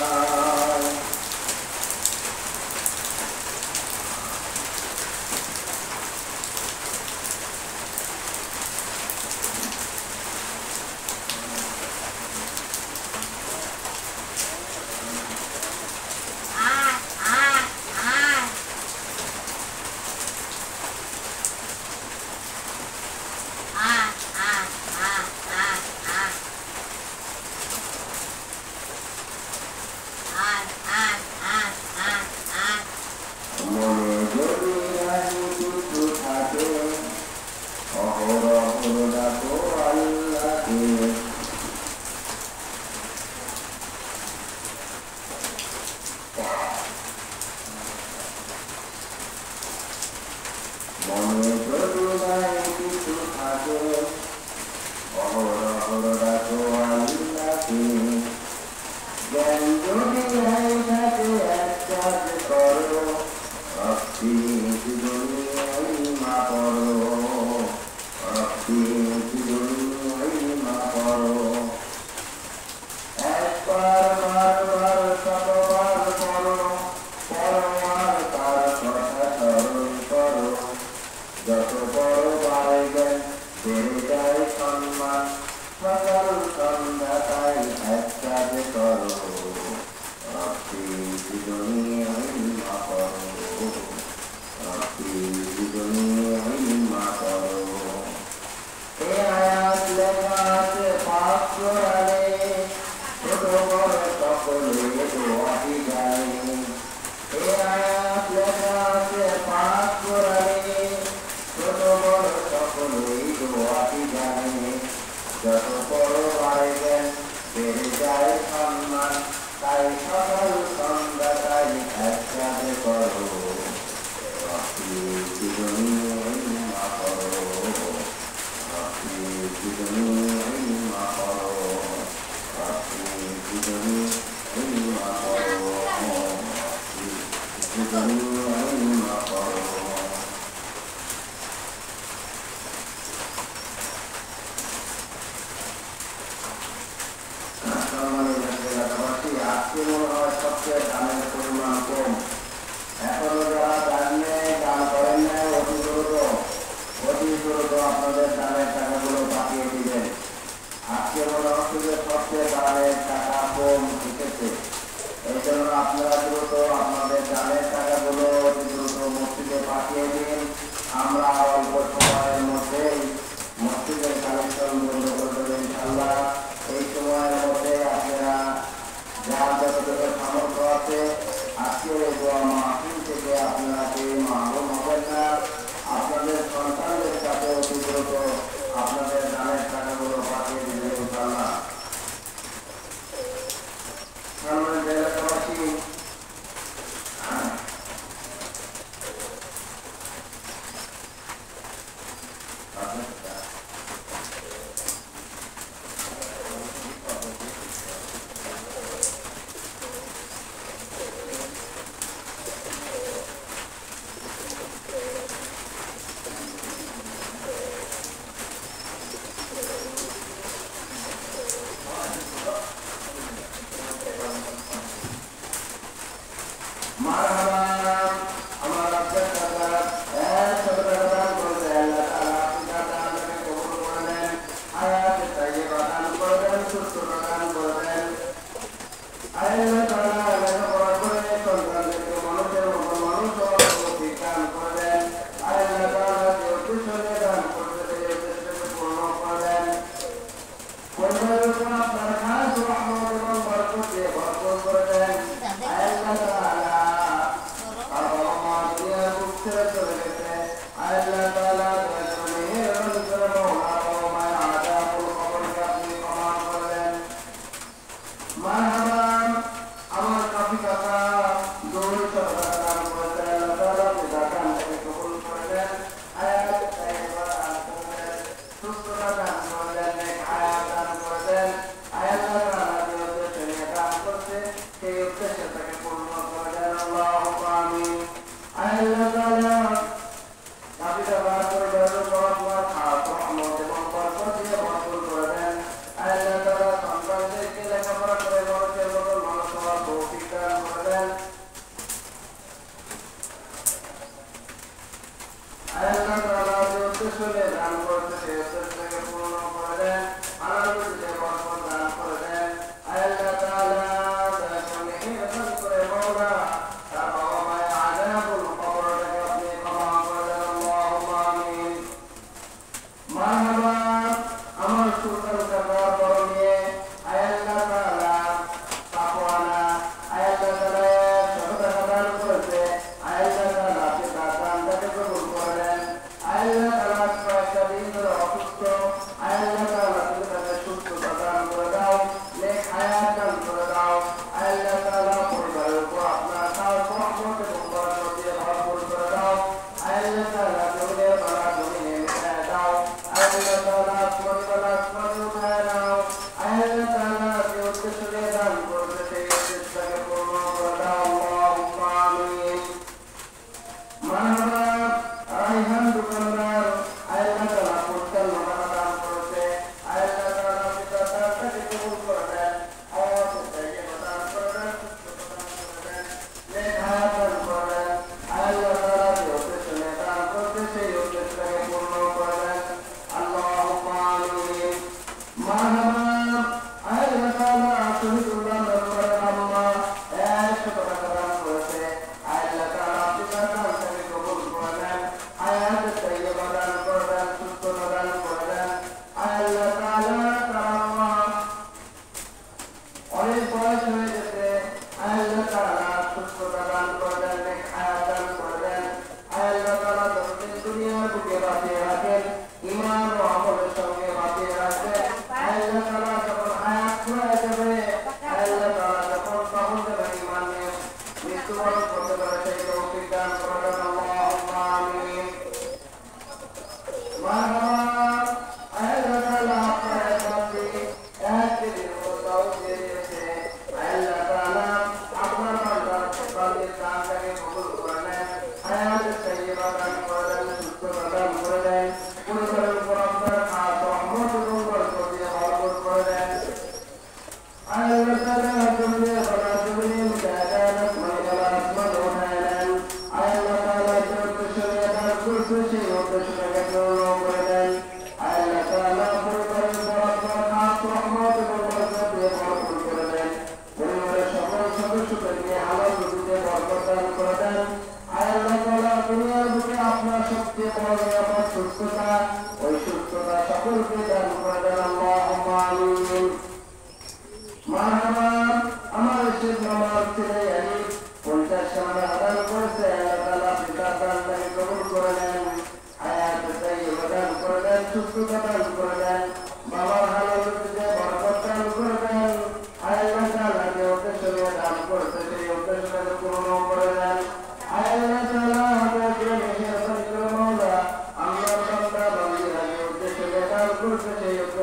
মনে যদি রাহি কিছু থাকে অহরহ ডাকো আল্লাহকে। মনে যদি রাহি কিছু থাকে অহরহ ডাকো আল্লাহকে। জ্ঞান যদি রাহি থাকে এক কাজ করো, রব্বি দুনিয়ায় মা পড়ো, রব্বি দুনিয়ায় মা পড়ো। একবার বারবার শতবার পড়ো, পরবার তার কথা স্মরণ করো। যত বড় বাড়ে জ্ঞান বেড়ে যায় সম্মান, সকল আজকে মনে হয় সবচেয়ে দানের পরিমাণ কম। এখনো যারা দানে দান করেন না, অতি দ্রুত আপনাদের দানের টাকাগুলো পাঠিয়ে দিবেন। আজকে মনে হচ্ছে যে সবচেয়ে দানের টাকা কম এসেছে। এই জন্য আপনারা দ্রুত আপনাদের দানের টাকাগুলো অতি দ্রুত মসজিদে পাঠিয়ে দিন। আমরা অল্প সময়ের মধ্যেই মসজিদের কালেকশন বন্ধ করে দেবেন ইনশাআল্লাহ। এই সময়ের মধ্যে আপনারা যার যতটুকু সামর্থ্য আছে আজকের এই দোয়া মাহফিল থেকে আপনারা কেউ মাহরুম হবেন না। আপনাদের সন্তানদের কাছে অতি দ্রুত আপনাদের দানের টাকাগুলো পাঠিয়ে দিবেন ইনশাআল্লাহ। এলাকাবাসী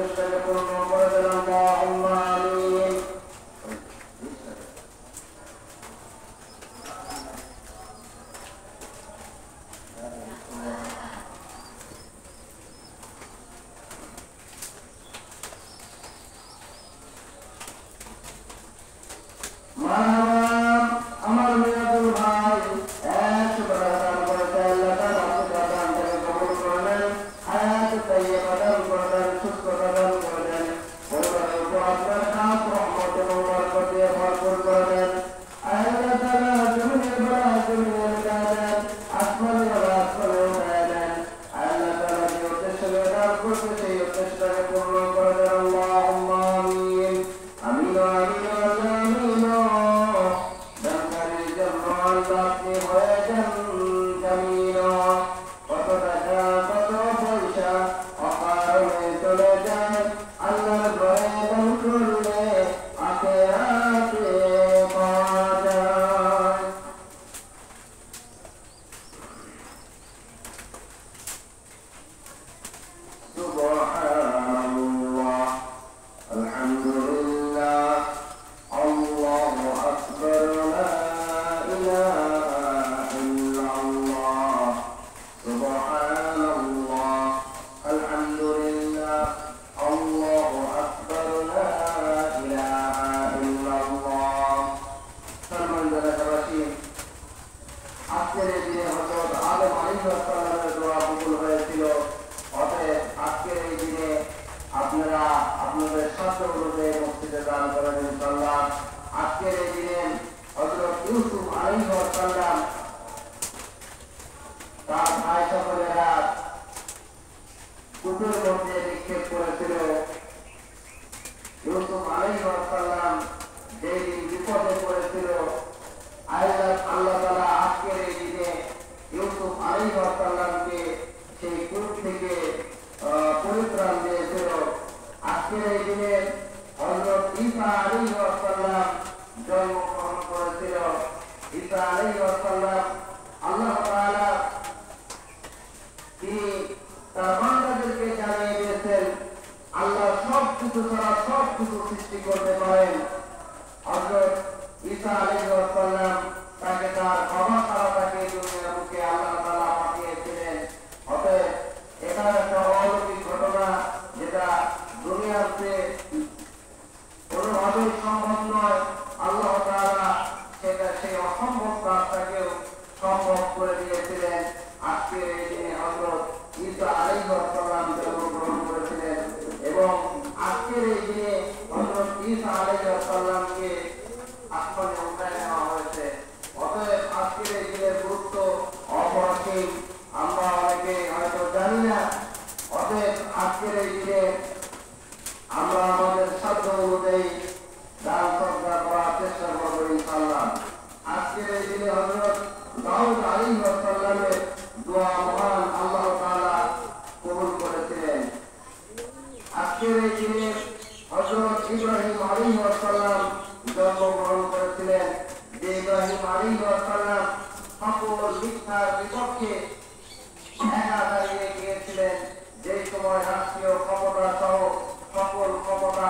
উদ্দেশ্যটাকে পূর্ণ করে দেন আল্লাহুম্মা আমিন। আমার মিরাজুল ভাই 100 টাকা দান করেছে, আল্লাহ তাআলা আপনার দানটাকে কবুল করে নেন, হায়াত তাইয়্যিবা দান করে দেন, সুস্থতা দান করে দেন, পরিবারের উপর আপনার খাস রহমত এবং বরকত দিয়ে ভরপুর করে দেন। আল্লাহ তাআলা জমিনের বেলা জমিনে উঠায় দেন, আসমানের বেলা আসমানে উঠায় দেন। আল্লাহ তাআলা যে উদ্দেশ্যে দান করছে সেই উদ্দেশ্যটাকে পূর্ণ করে দেন আল্লাহুম্মা আমিন। আমিন আমিন আমিন। দানকারীর জন্য আল্লাহ আপনি হয়ে যান জামিন। কত টাকা কত পয়সা অকারণে চলে যায়, আল্লাহর ভয়ে দান করলে আখিরাতে পাওয়া যায়। সুবহানাল্লাহ, আলহামদুলিল্লাহ, আল্লাহু আকবার, লা ইলাহা ইল্লাল্লাহ, সুবহানাল্লাহ, আলহামদুলিল্লাহ, আল্লাহু আকবার, লা ইলাহা ইল্লাল্লাহ। সম্মানিত এলাকাবাসী, আজকের এই দিনে হযরত আদম আলাইহিস সালামের দোয়া কবুল হয়েছিল। অতএব আজকের এই দিনে আপনারা আপনাদের সাধ্য অনুযায়ী মসজিদে দান করেন ইনশাআল্লাহ। আজকের এই দিনে হযরত ইউসুফ আলাইহিস সালাম তার ভাই সকলেরা কূপের মধ্যে নিক্ষেপ করেছিল। ইউসুফ আলাইহিস সালাম যেই দিন বিপদে পড়েছিল, আল্লাহ তাআলা আজকের এই দিনে ইউসুফ আলাইহিস সালামকে সেই কূপ থেকে পরিত্রাণ দিয়েছিল। আজকের এই দিনে হযরত ঈসা আলাইহিস সালাম জন্মগ্রহণ করেছিল। ঈসা আলাইহিস সালাম আল্লাহ তাআলা তিনি তার বান্দাদেরকে জানিয়ে দিয়েছেন আল্লাহ সব কিছু ছাড়া সব কিছু সৃষ্টি করতে পারেন। হযরত ঈসা আলাইহিস সালাম তাকে তার বাবা ছাড়া তাকে দুনিয়ার বুকে আল্লাহ তাআলা পাঠিয়েছিলেন। অতএব এটা একটা অলৌকিক ঘটনা, যেটা দুনিয়াতে কোনোভাবেই সম্ভব নয়। আল্লাহ তাআলা সেই অসম্ভব কাজটাকেও সম্ভব করে দিয়েছিলেন। আজকের এই দিনে হযরত ঈসা আলাইহিস সালাম জন্মগ্রহণ করেছিলেন এবং আজকের এই দিনে হযরত ঈসা আলাইহিস সালামকে আসমানে উঠায় নেওয়া হয়েছে। অতএব আজকের এই দিনের গুরুত্ব অপরিসীম, আমরা অনেকে হয়তো জানি না। অতএব আজকের এই দিনে আমরা আমাদের সাধ্য অনুযায়ী দান সদকা করার চেষ্টা করবো ইনশাআল্লাহ। আজকের এই দিনে হযরত দাউদ আলাইহিস সালামের দোয়া মহান আল্লাহ তাআলা কবুল করেছিলেন। আজকের এই দিনে হযরত ইব্রাহিম আলাইহিস সালাম জন্মগ্রহণ করেছিলেন। যে ইব্রাহিম আলাইহিস সালাম সকল মিথ্যার বিপক্ষে একা দাঁড়িয়ে গিয়েছিলেন। যে সময় রাষ্ট্রীয় ক্ষমতা সহ সকল ক্ষমতা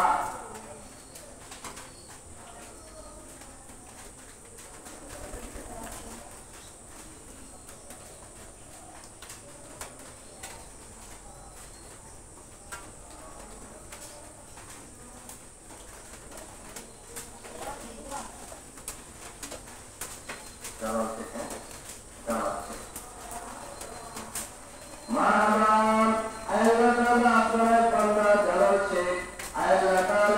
আল্লাহ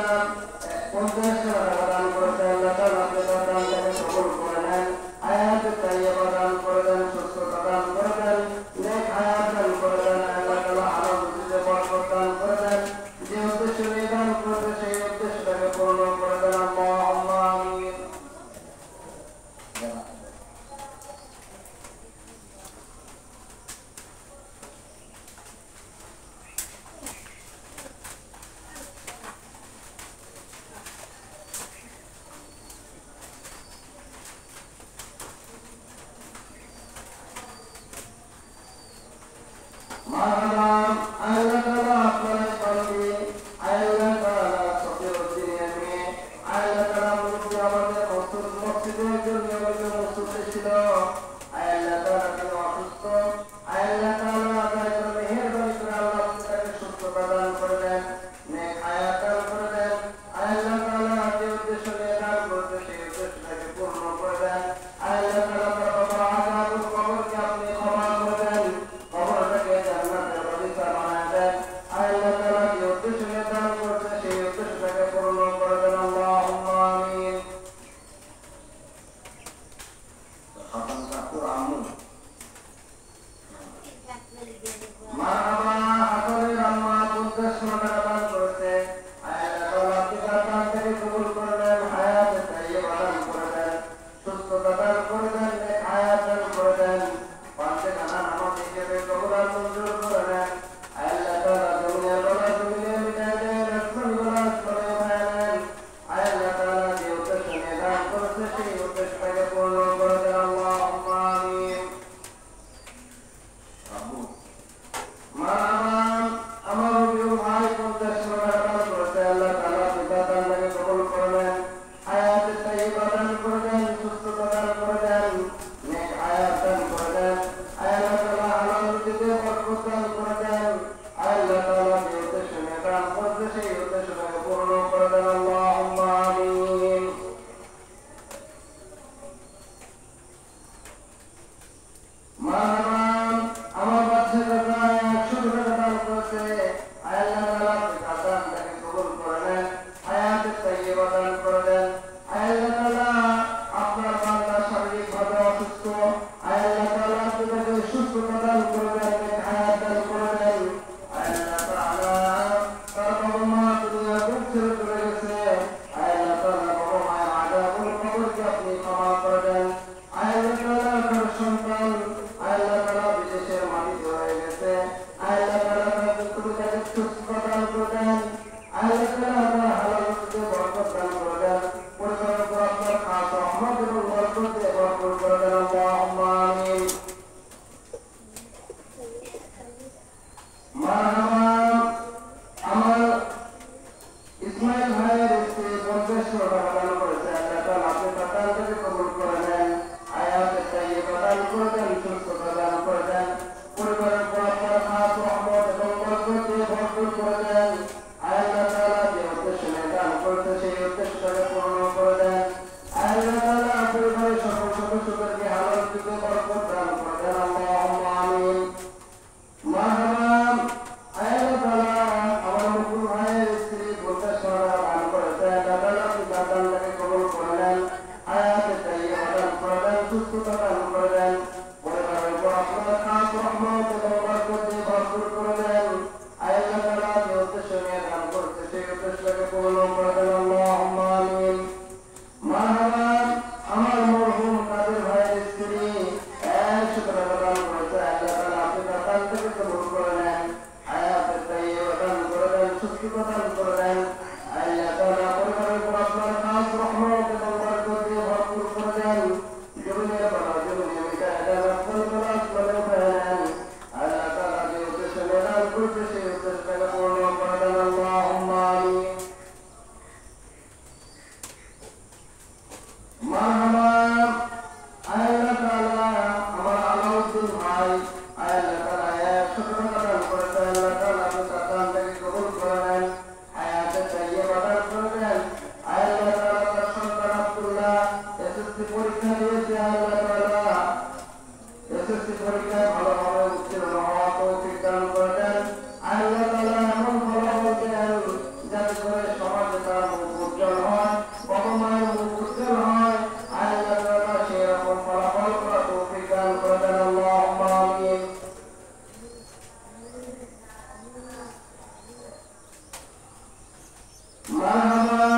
মারহাবা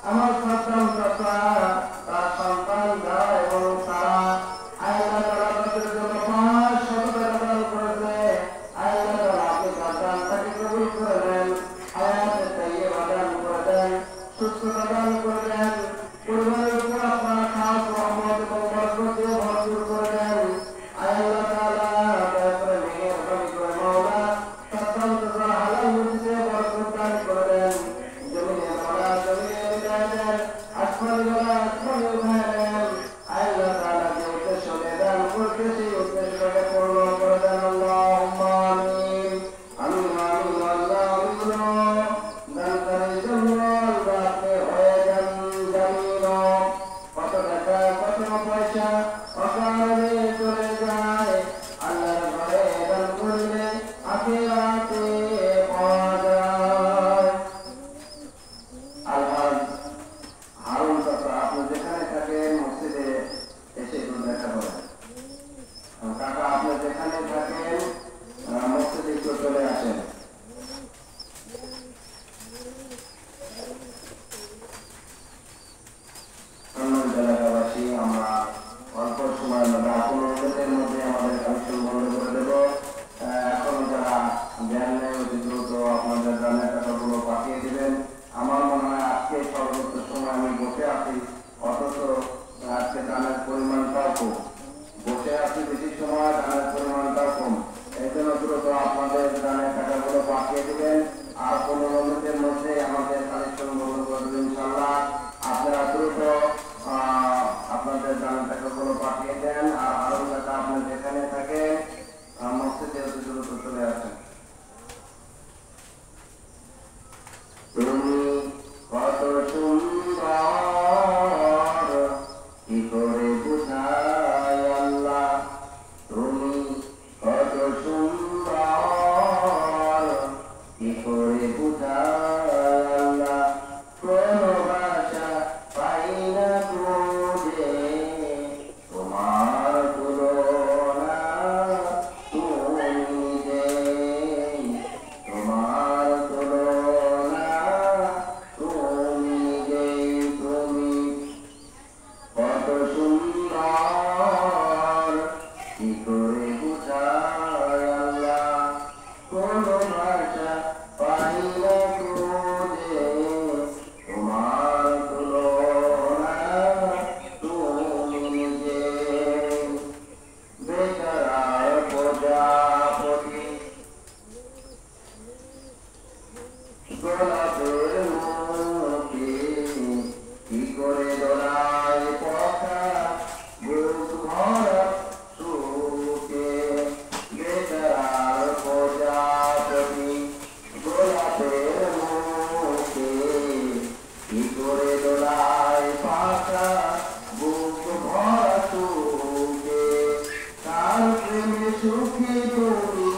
আমার সন্তান চাচা তার সন্তান যারা এবং তারা আল্লাহ তাআলা তাদের জন্য 500 টাকা দান করেছে। আল্লাহ তাআলা আপনি তার দানটাকে কবুল করে নেন, হায়াতে তাইয়্যিবা দান করে দেন, সুস্থতা দান করে দেন, পরিবারের উপর আপনার খাস রহমত এবং বরকত দিয়ে ভরপুর করে দেন। আল্লাহ তাআলা দয়া করে মেহেরবানি করে মাওলা সন্তান চাচার হালাল রুজিতে বরকত দান করে দেন। জমিনে মাওলা জমিনে উঠায় দেন, আসমানে মাওলা আসমানে উঠায় দেন। আল্লাহ তাআলা যে উদ্দেশ্য নিয়ে দান করতে সেই উদ্দেশ্যটাকে পূর্ণ করে দেন। আল্লাহুম্মা আমিন আমিন আমিন আল্লাহ আমিন। দানকারীর জন্য আল্লাহ আপনি হয়ে যান জামিন। কত টাকা কত পয়সা অকালে চলে যায়, আল্লাহর ঘরে দান করলে আখিরাতে পাওয়া যায়। আলহাজ হারুন চাচা আপনি যেখানে থাকেন মসজিদে এসে একটু দেখা করেন। কাকা আপনি যেখানে থাকেন মসজিদে একটু চলে আসেন। এলাকাবাসী আমরা অল্প সময়ের মধ্যে 15 মিনিটের মধ্যে আমাদের কানেকশন বন্ধ করে দেব। এখন যারা জ্ঞান নেই অতি দ্রুত আপনাদের দানের টাকাগুলো পাঠিয়ে দিবেন। আমার মনে হয় আজকে সর্বোচ্চ সময় আমি বসে আছি, অথচ আজকে দানের পরিমাণটাও কম। বসে আছি বেশি সময়, দানের পরিমাণটাও কম। এই জন্য দ্রুত আপনাদের দানের টাকাগুলো পাঠিয়ে দিবেন। আর 15 মিনিটের মধ্যে আমাদের কানেকশন বন্ধ করে দেবেন ইনশাআল্লাহ। আপনারা দ্রুত আপনাদের দানের টাকাগুলো পাঠিয়ে দেন। আর আরো টাকা আপনি যেখানে থাকেন মসজিদে অতি দ্রুত চলে আসেন। তুমি কত সুন্দর কি করে বুঝাই আল্লাহ, তুমি কত সুন্দর কি করে বুঝাই আল্লাহ, কোন ভাষা পাই না খুঁজে তোমার তুলনা, তুমি যে তোমার তুলনা, তুমি যে তুমি কত সুন্দর কি করে বুঝাই আল্লাহ, কোন ভাষা পাই না খুঁজে তোমার তুলনা, তুমি যে বেকার প্রজাপতি গোলাপের মুখে কি করে দোলায় পথা বুক ভরা সুখে, বেকার প্রজাপতি গোলাপের মুখে কি করে দোলায় পাখা বুক ভরা সুখে, তার প্রেমে সুখী তুমি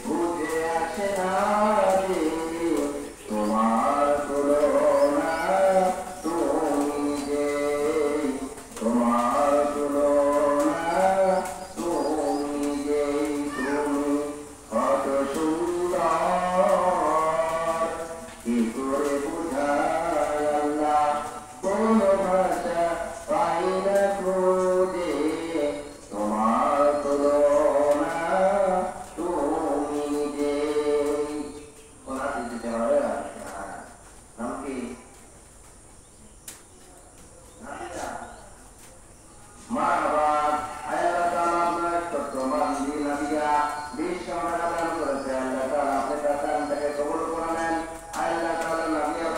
বুঝে আসে না রে, তোমার তুলনা, তুমি যে তোমার তুলনা, তুমি যে তুমি কত সুন্দর কি করে বুঝাই আল্লাহ, কোন ভাষা পাই না খুঁজে তোমার তুলনা, তুমি যে কোন দিতে হবে নাম কি মারহাবা। আল্লাহ তাআলা আপনার সত্যবান দিন নবিয়া 20 টাকা দান করেছে। আল্লাহ তাআলা আপনার দানটাকে কবুল করে নেন। আল্লাহ তাআলা নবিয়া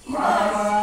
Mama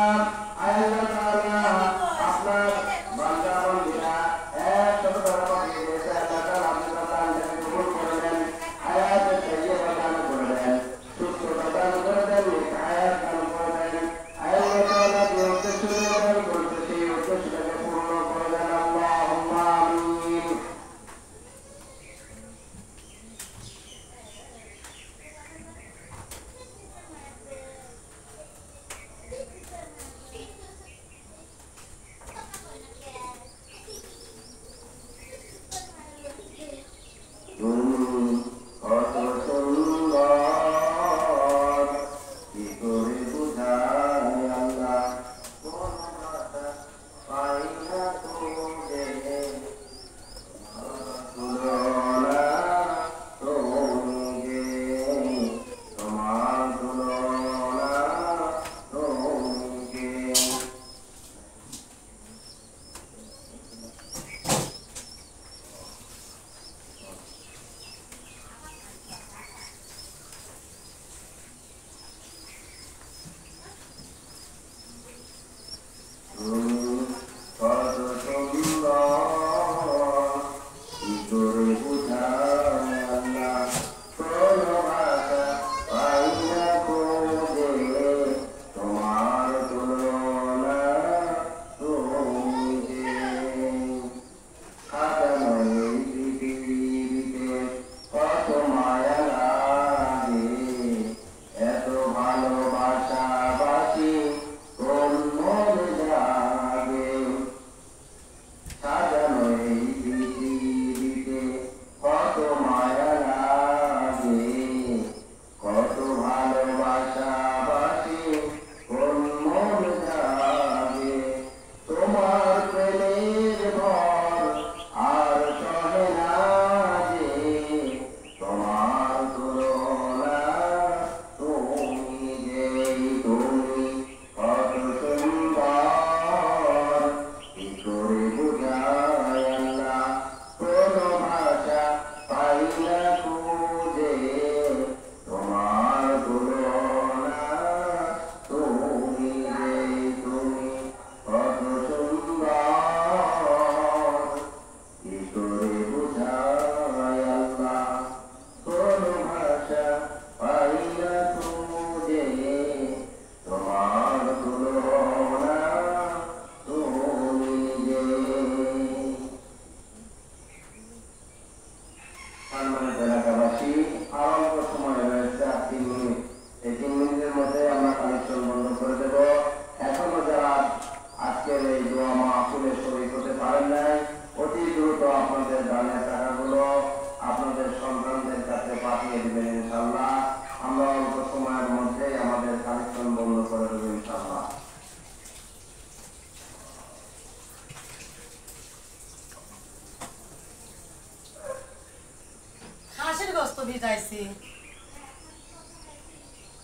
যাইছি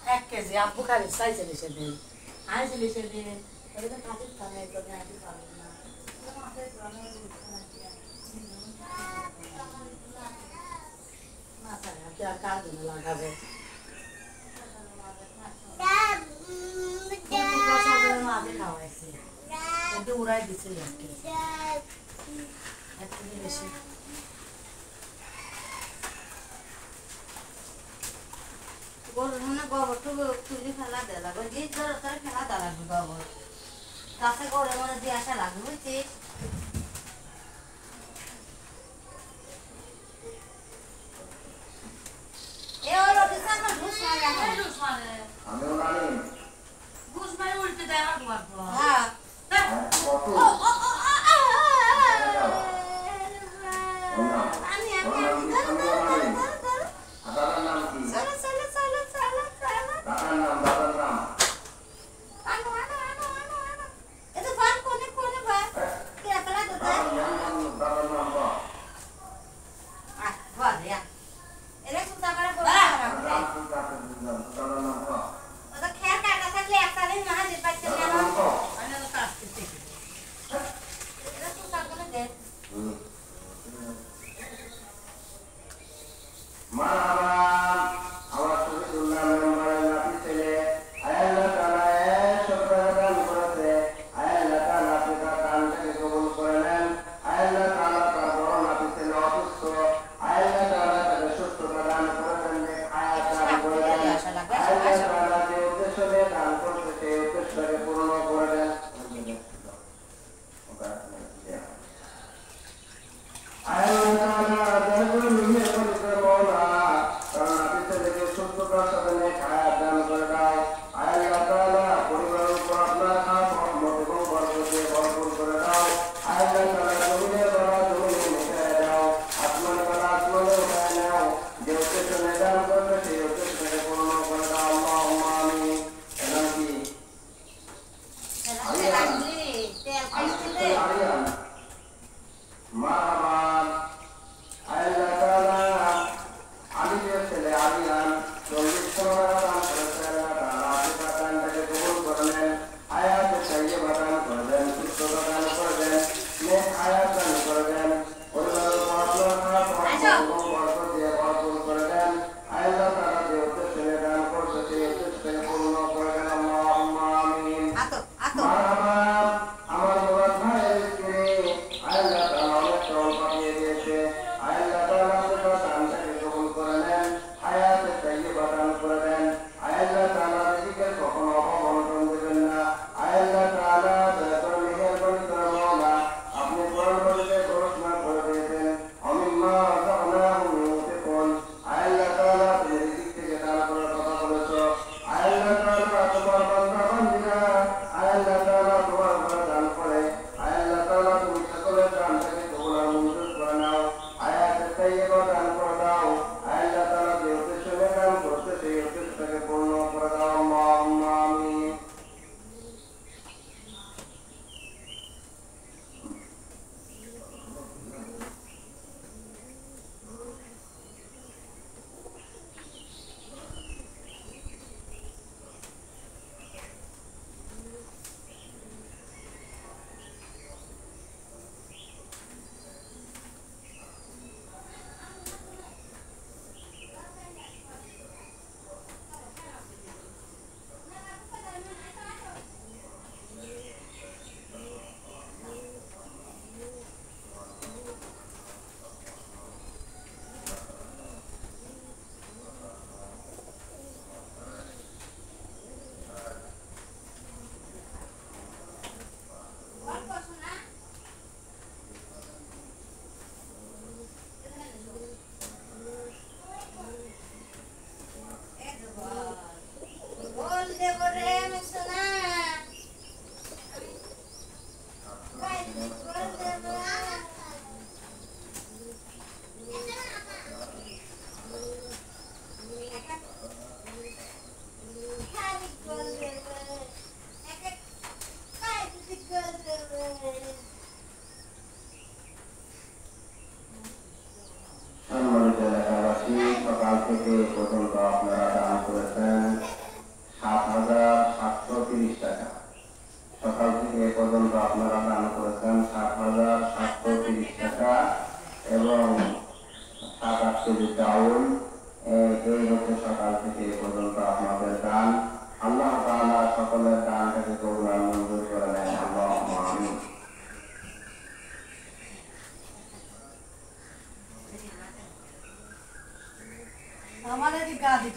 1 কেজি আব্বু খালি চাইছিল সেদিন আইছিল সেদিন এটা কাটির থামে তো আমি পারবো না মাথা কাজ লাগাবে মাঝে খাওয়াইছে কিন্তু উড়াই দিছে বেশি গোবর তুলি ফেলা দেয় লাগবে যে তোর ফেলা দেওয়া লাগবে গোবর কাছে করে মানে দিয়ে আসা লাগবে বুঝছিস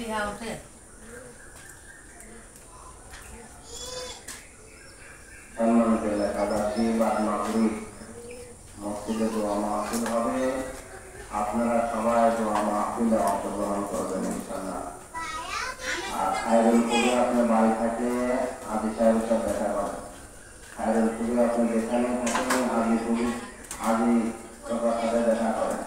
বিহা উঠে সম্মানিত এলাকাবাসী বা নাগরিক, মসজিদে দোয়া মাহফিল হবে, আপনারা সবাই দোয়া মাহফিলে অংশগ্রহণ করবেন ইনশাআল্লাহ। আর খায়রুল কবির আপনার বাড়ি থাকে হাজী সাহেবের সাথে দেখা করেন। খায়রুল কবির আপনি যেখানে থাকেন হাজী কবির হাজী কাকার সাথে দেখা করেন।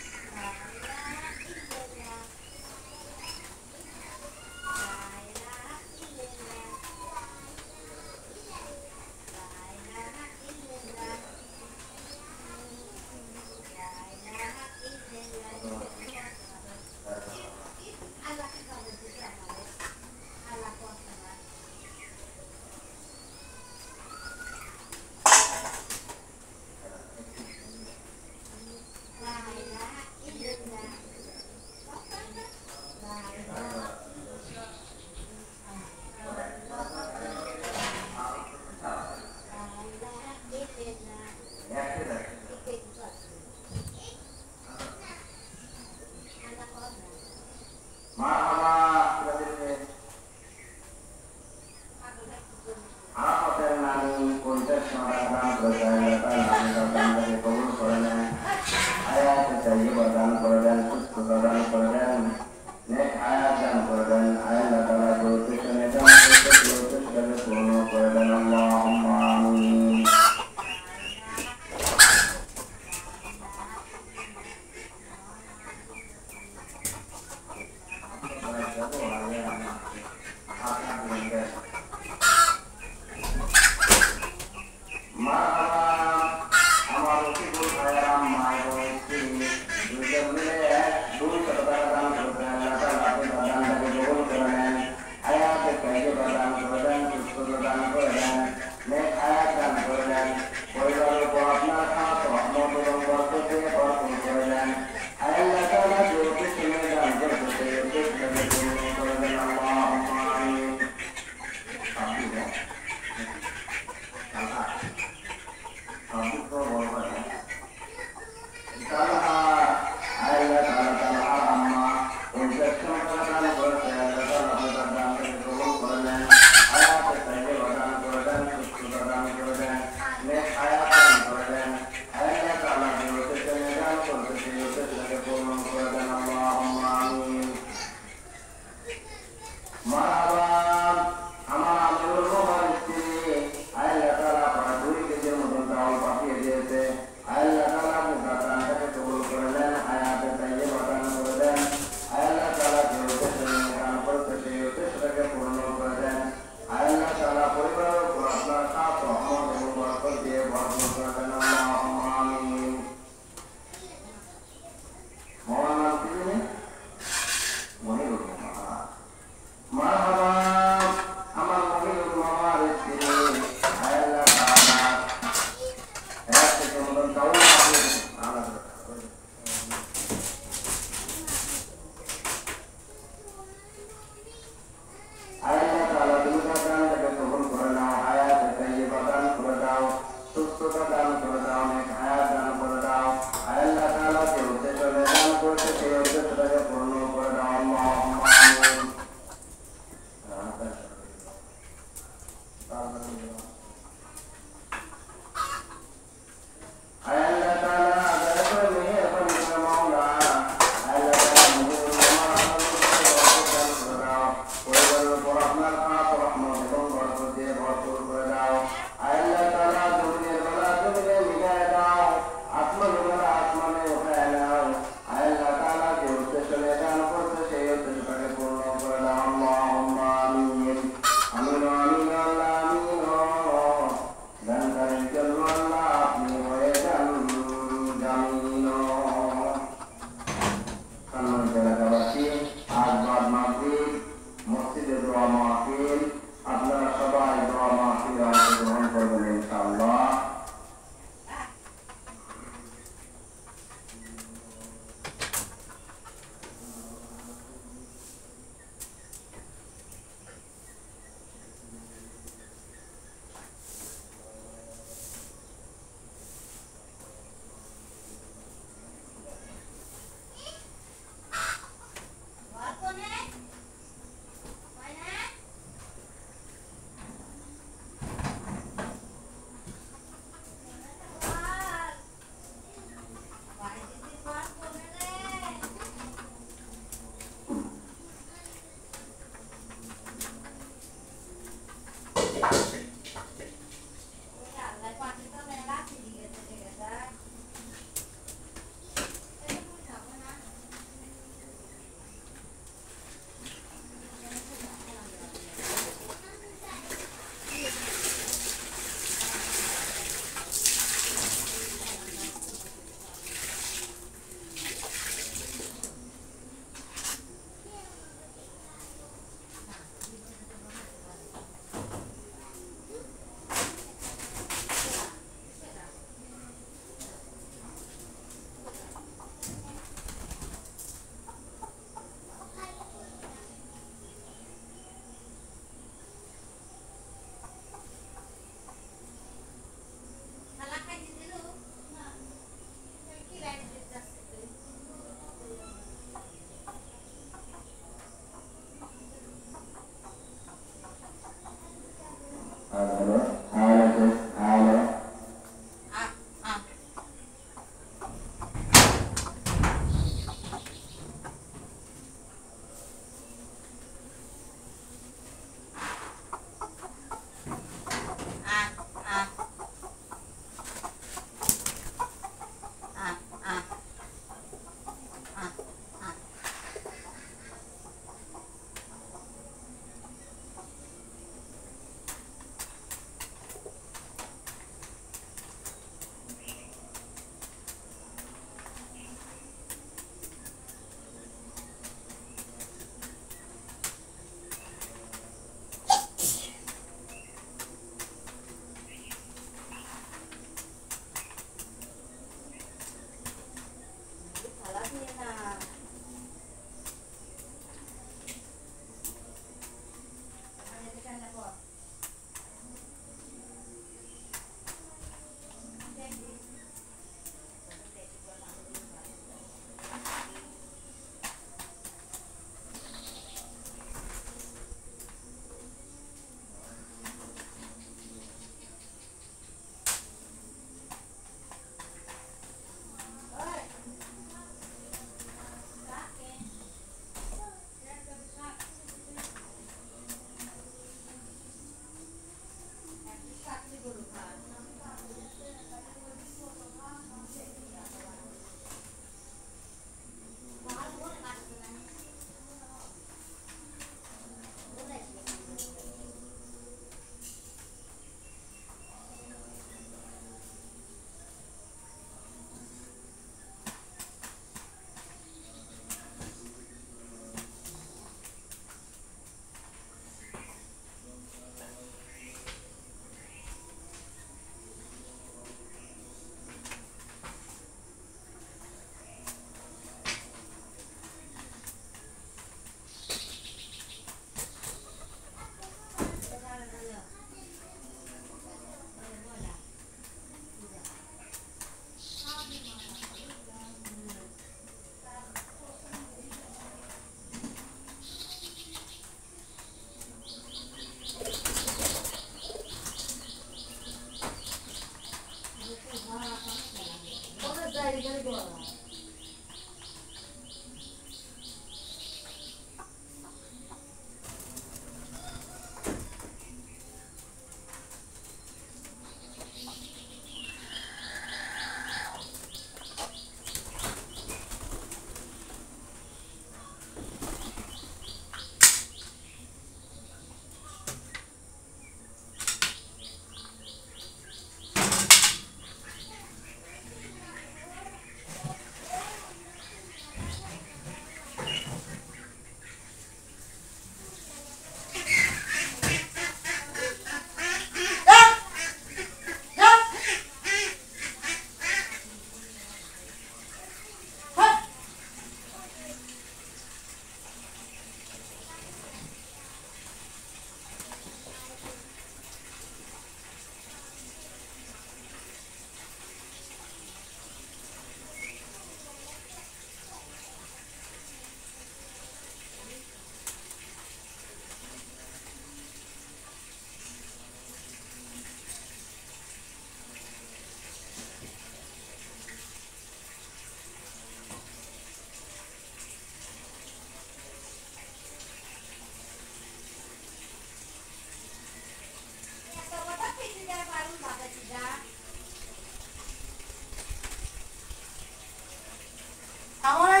আমার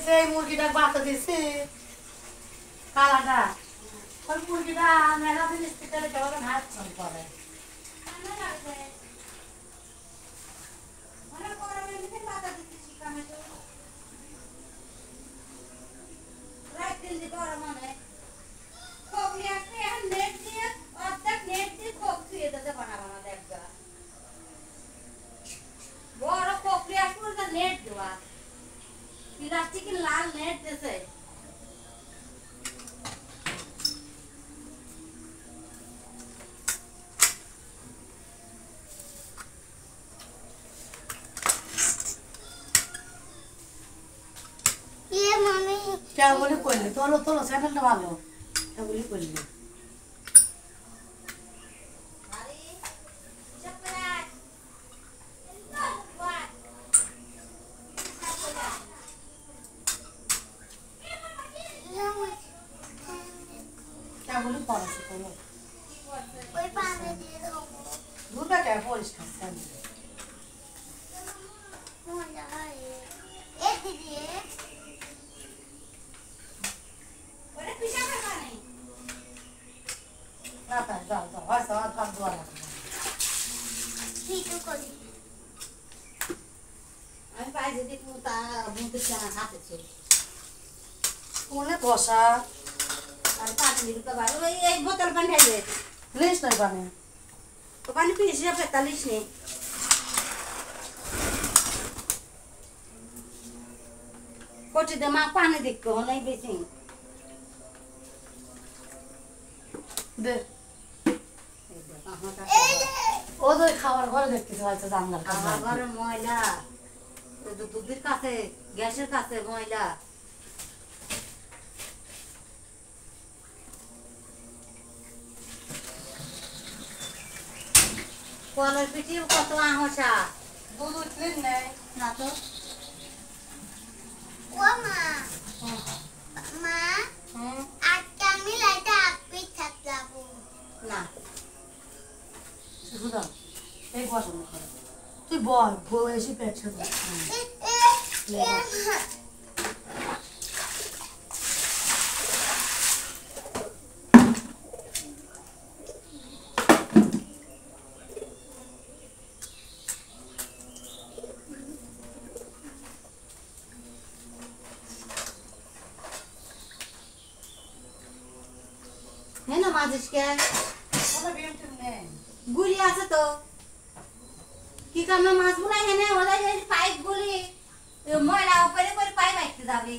যে মুরগিটা বাতা দিছি কালাটা ওই মুরগিটা মেলা দিন স্পিটারে কেমন হাত চল করে প্লাস্টিকের লাল নেট দিছে কেমন করলি তোলো তোলো চ্যানেলটা ভালো কেমন করলি কেমন পড়াশো করো দুটাটা পরিষ্কার চ্যানেল না তাই যাও যাও হয়তো আর কাম দোয়া লাগবে আমি পাই যদি তা বুঝতে হাতে ছিল কোনে বসা আর 5 মিনিট তো বারো এই বোতল পানি খাইবে লিস নাই পানি তো পানি পিছিয়ে 45 নেই কোটি দে মা পানি দেখো নাই বেশি দে ওদের খাবার ঘরে দেখতেছে হয়তো জানলার আমার ঘরে ময়লা দুধের কাছে গ্যাসের কাছে ময়লা কলের পিঠে কত আহসা দুধ উঠলেন নেই না তো না সুদা এই বসন করে তুই বল বউ এসে পেট সাথে হ্যাঁ না মাঝিস কে গুলি আছে তো কি কামে মাছ বুলাই হেনে ওরা এই পাইপ গুলি ময়লা উপরে করে পাইপ রাখতে যাবে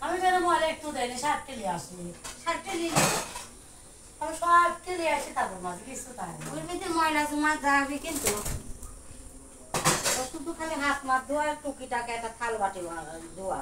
আমি যেন মলে একটু দেয়নি সারটে নিয়ে আসি সারতে নিয়ে আমি সবটে নিয়ে আসি তারপর মাঝে কিছু তাই না ওর ভিতরে ময়লা জমা যাবে কিন্তু শুধু খালি হাত মাছ ধোয়া টুকিটাকে একটা থাল বাটি ধোয়া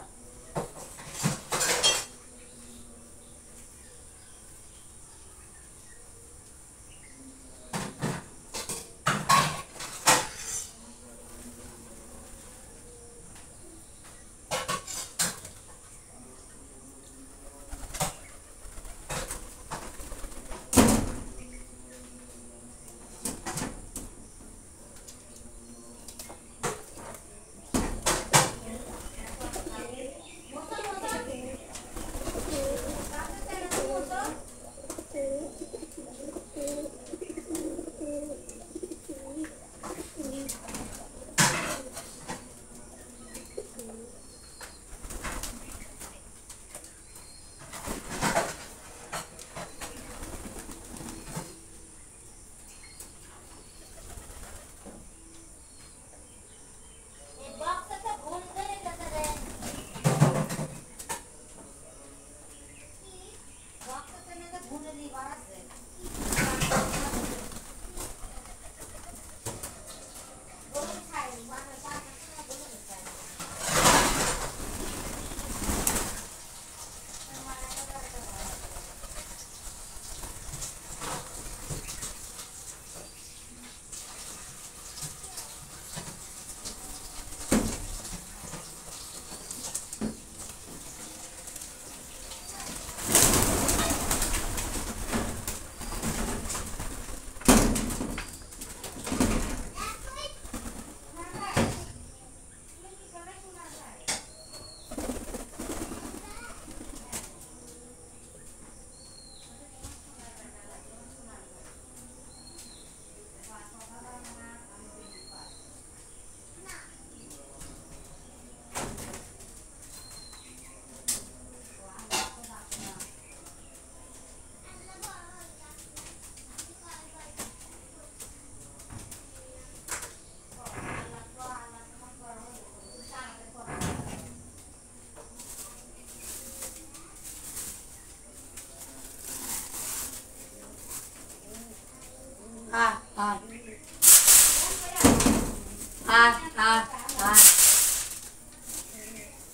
হায় হায় হায়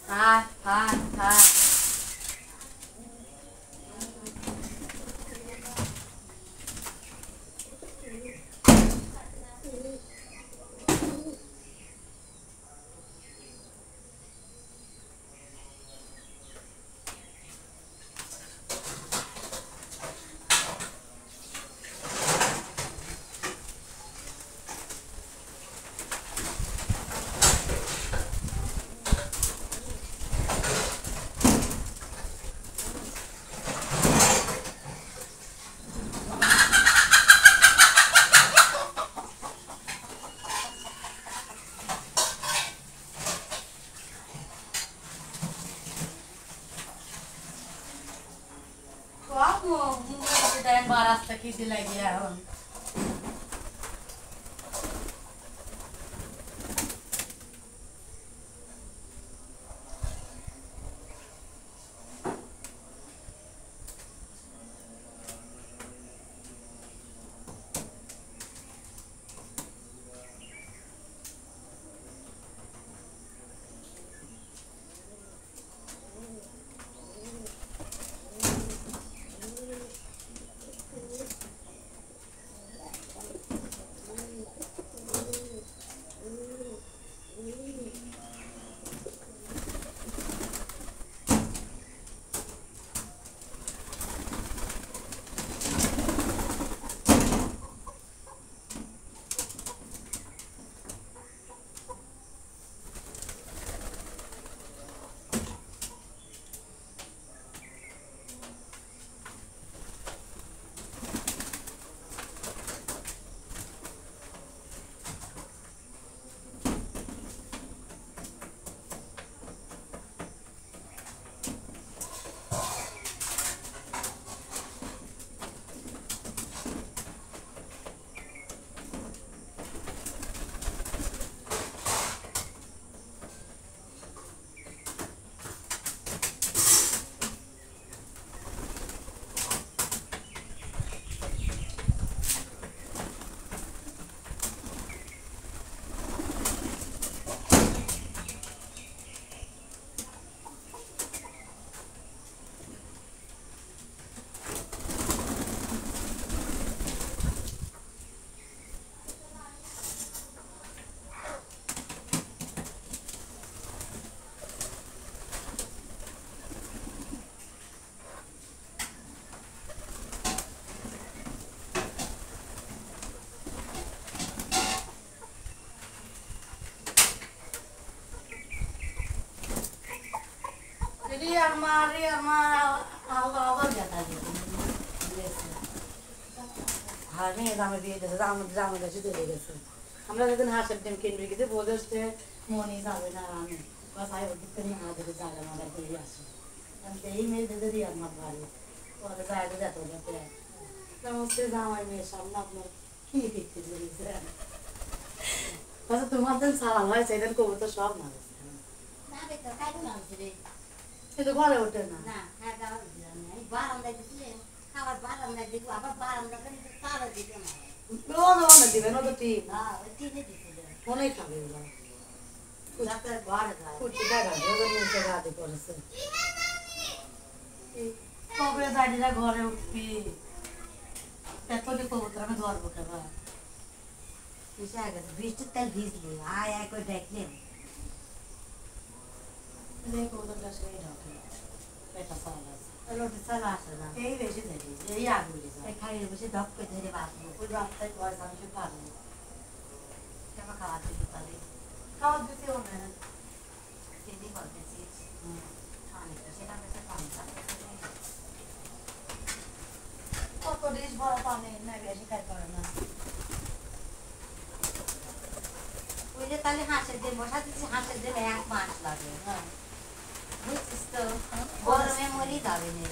হায় হায় হায় রাস্তা কি দিলাই গিয়া এখন আমরা যখন হাঁসের ডিম কিনবি কিন্তু বলতে মনে যাবে না আমি বাসায় ওদিকে নিয়ে আমাদের জায়গা মাথা করে আসি আমি এই মেয়েদের যদি আমার বাড়ি ওদের জায়গা যেত সমস্ত জামাই মেয়ের সামনে আপনার কি দেখতে দিয়েছেন আচ্ছা তোমার দিন সারা হয় সেদিন কবুতর সব না কিন্তু ঘরে ওঠে না দিবেন ও তো ঠিক অনেক খাবে কবে দাঁড়িয়ে ঘরে উঠবি এত কবুতর আমি ধরবো কেবা বৃষ্টির তেল ভিজলি আয় আয় করে দেখলে কবুতর গাছ এই ঢাকে পেটা চাল আছে রোটি চালা আসে না এই বেশি ধরি এই আগুলি খাইয়ে বসে ধপ করে ধরে বাঁচবো ওই রাস্তায় পয়সা আমি পারবো কেমন খাওয়া দিতে পারি খাওয়া দিতে হবে না চিনি করতেছি অনেকটা সেটা বেশি কম কত ডিশ বড় পানি না বেশি খাই করে না ওই যে তাহলে হাঁসের ডিম বসা দিচ্ছি হাঁসের ডিম 1 মাস লাগে হ্যাঁ বুঝছিস তো গরমে মরি যাবে না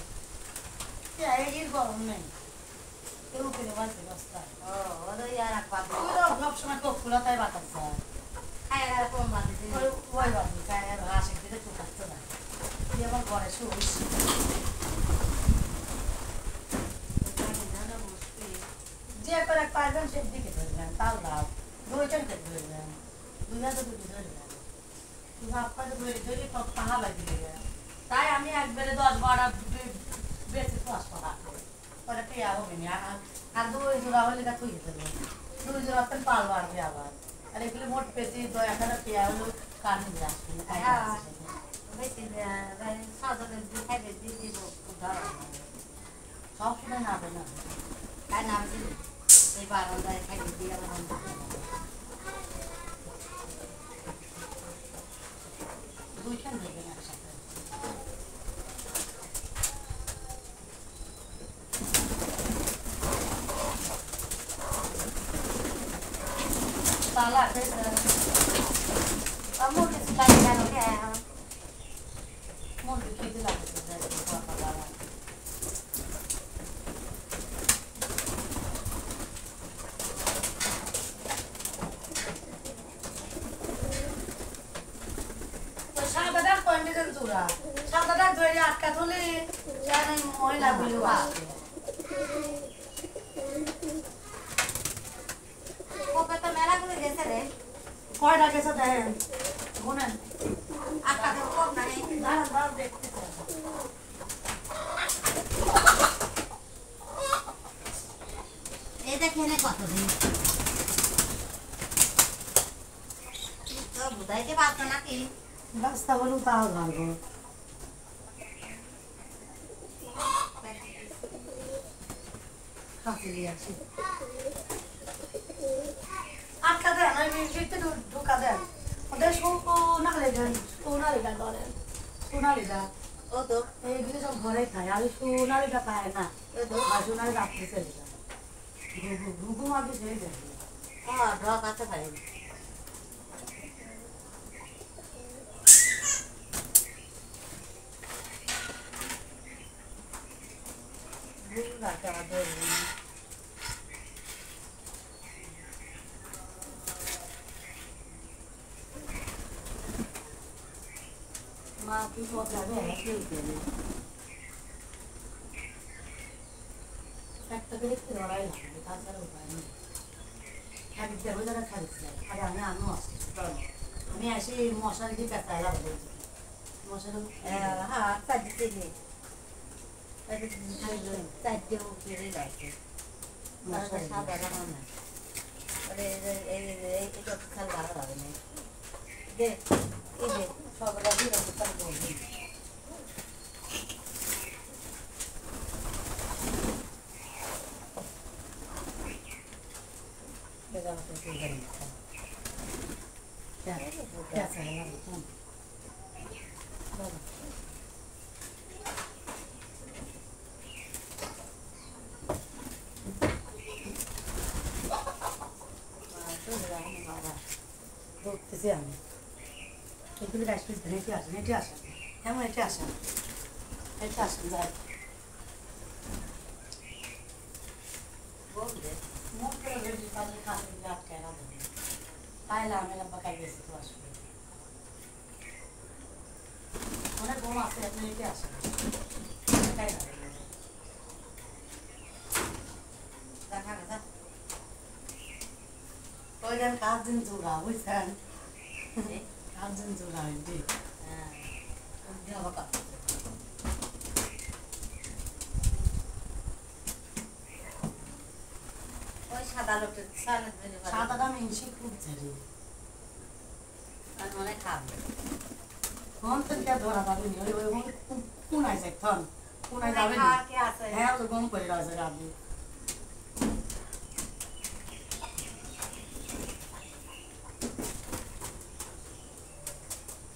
এই গরম নেই কেউ কেউ বাঁচতে বস্তা ওই আর এক পাবো সবসময় কোক খোলা তাই বাতাস যায় খায় আর কম বাঁধে ওই বাবু তাই আর হাসে দিতে চুকাচ্ছে না তুই আমার ঘরে শুইস যে করে পারবেন সে দিকে ধরবেন তাল দাও দুইটাকে ধরবেন তাই আমি একবারে 10-12 বেশি কষ্ট পরে পেয়া হবে না আর 2 জোড়া হলে তা তুই দেবো 2 জোড়া তো পাল বাড়বে আবার আর এগুলো মোট পেয়েছি 1000 পেয়া হলো কান নিয়ে আসবে সব সময় না হবে না তাই নাম দিল এই বারান্দায় খাইয়ে দিয়ে আমার দুইখান দেবেন একসাথে তালা মুরগি চিকানি কেন মুরগি খেতে লাগছে সাদাটা কন্ডিশন চূড়া সাদাটা ধরে আটকা তুলে জানি মহিলাগুলো আসবে ওকে তো মেলাগুলো গেছে রে কয়টা গেছে দেখেন গুনেন আটটা তো কম নাই দাঁড়ান দাঁড়ান দেখতে এই দেখেন কতদিন তো বুঝাইতে পারতো নাকি রাস্তা বলুন তাও ভালো আটকা দেন আমি ফিরতে ঢুকা দেন ওদের সোনালিটা সোনালিটা ধরেন সোনালিটা ও তো এইগুলো সব ঘরে খায় আর সোনালিটা পায় না আর সোনালি রাত্রে চলে যায় ঘুঘু মাকে ছেড়ে দেয় ঢক আছে ভাই মা কি যাবে কেউ দেবে একটা করে একটু লড়াই লাগবে তাছাড়া উপায় নেই খালি দেবো যারা খালি আরে আমি আসছি আমি আসি মশারি দিয়ে পেঁচাই লাগবো মশারি হ্যাঁ চারটে চারটে উঠে লাগছে সাধারণ না এইটা খেয়াল ভালো লাগে না দে এই যে সব রাখি বলবো ধরতেছি আমি এগুলো গাছটি হেঁটে আসেন হেঁটে আসেন এমন হেঁটে আসেন হেঁটে আসেন যাই মুখ করে রেডি তাদের খাতে দিলে আটকায় না দেবে পাইলে আমি বাকাই গেছি তো আসবে অনেক বড় আছে আপনি হেঁটে আসেন দেখাই না দেখা গেছে ওই গান কাজ দিন জোড়া বুঝছেন কাজ দিন জোড়া হইবে হ্যাঁ ওই সাদা লোকটা সাদাটা মিনসি খুব ঝাড়ি আর মনে খাবে কোন থেকে ধরা যাবে নি ওই ওই কোনায় যাই থন কোনায় যাবে না কি আছে হ্যাঁ ওই গম করে রয়েছে রাবি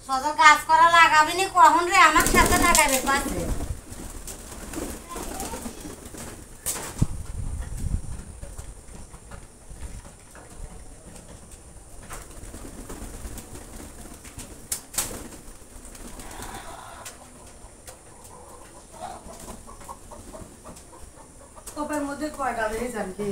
সদর কাজ করা লাগাবি নি কখন রে আমার সাথে লাগাবে পাশে কোপের মধ্যে কয়টা দেখেছেন কি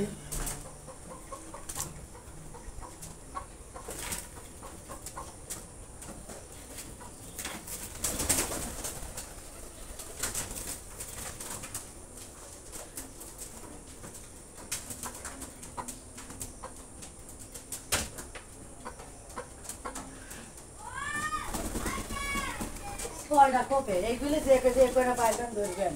কয়টা কোপে এইগুলি যে করে পাইবেন ধরবেন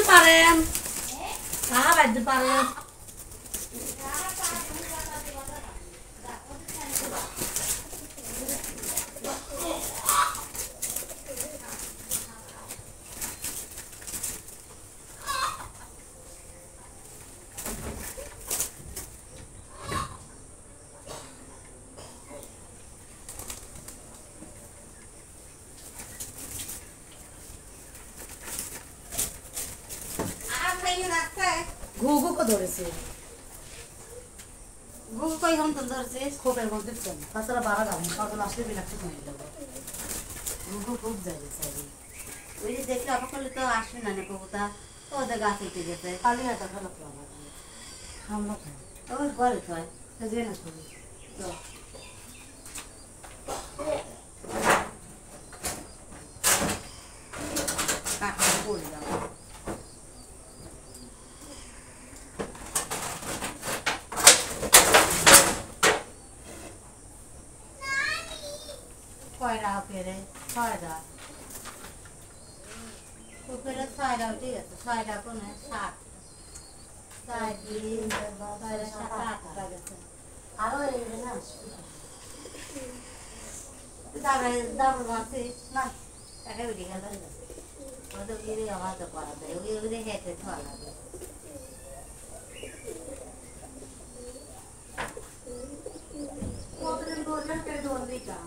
paren. Apa itu paren? ঘুঘু কো ধরেছে ঘুঘু কই হন তো ধরছে খোপের মধ্যে চল তাছাড়া বাড়া যাবে পাগল আসলে বিলাক্তি করে দেবো ঘুঘু খুব যাবে চাই ওই যে দেখলে অবাক করলে তো আসবে না কবুতা তো ওদের গাছ উঠে গেছে কালি একটা খারাপ লাগবে আমরা খাই ওর ঘরে তো হয় যে না করি তো কাঠটা পড়ে যাবে কয়টা পেরে কয়টা উপরে 6টা ঠিক আছে 6টা কোন 7 4 3 6 7 8 গেছে আরো এই না দাম আছে না টাকা বেরিয়ে গেল ওদের গিয়ে আমার তো করা যায় ওই হেঁটে খাওয়া লাগে কতদিন করলেন কে দোন দিকা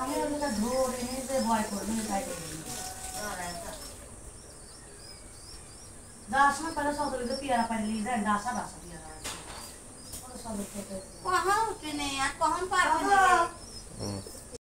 আমি ওটা ধরে নিতে ভয় করবি তাই দাসা পরে সদরে পিয়ারা পাইলি যায় দাসা দাসা পিয়ারা আছে সদর থেকে কখন উঠে নেই আর কখন পারবে না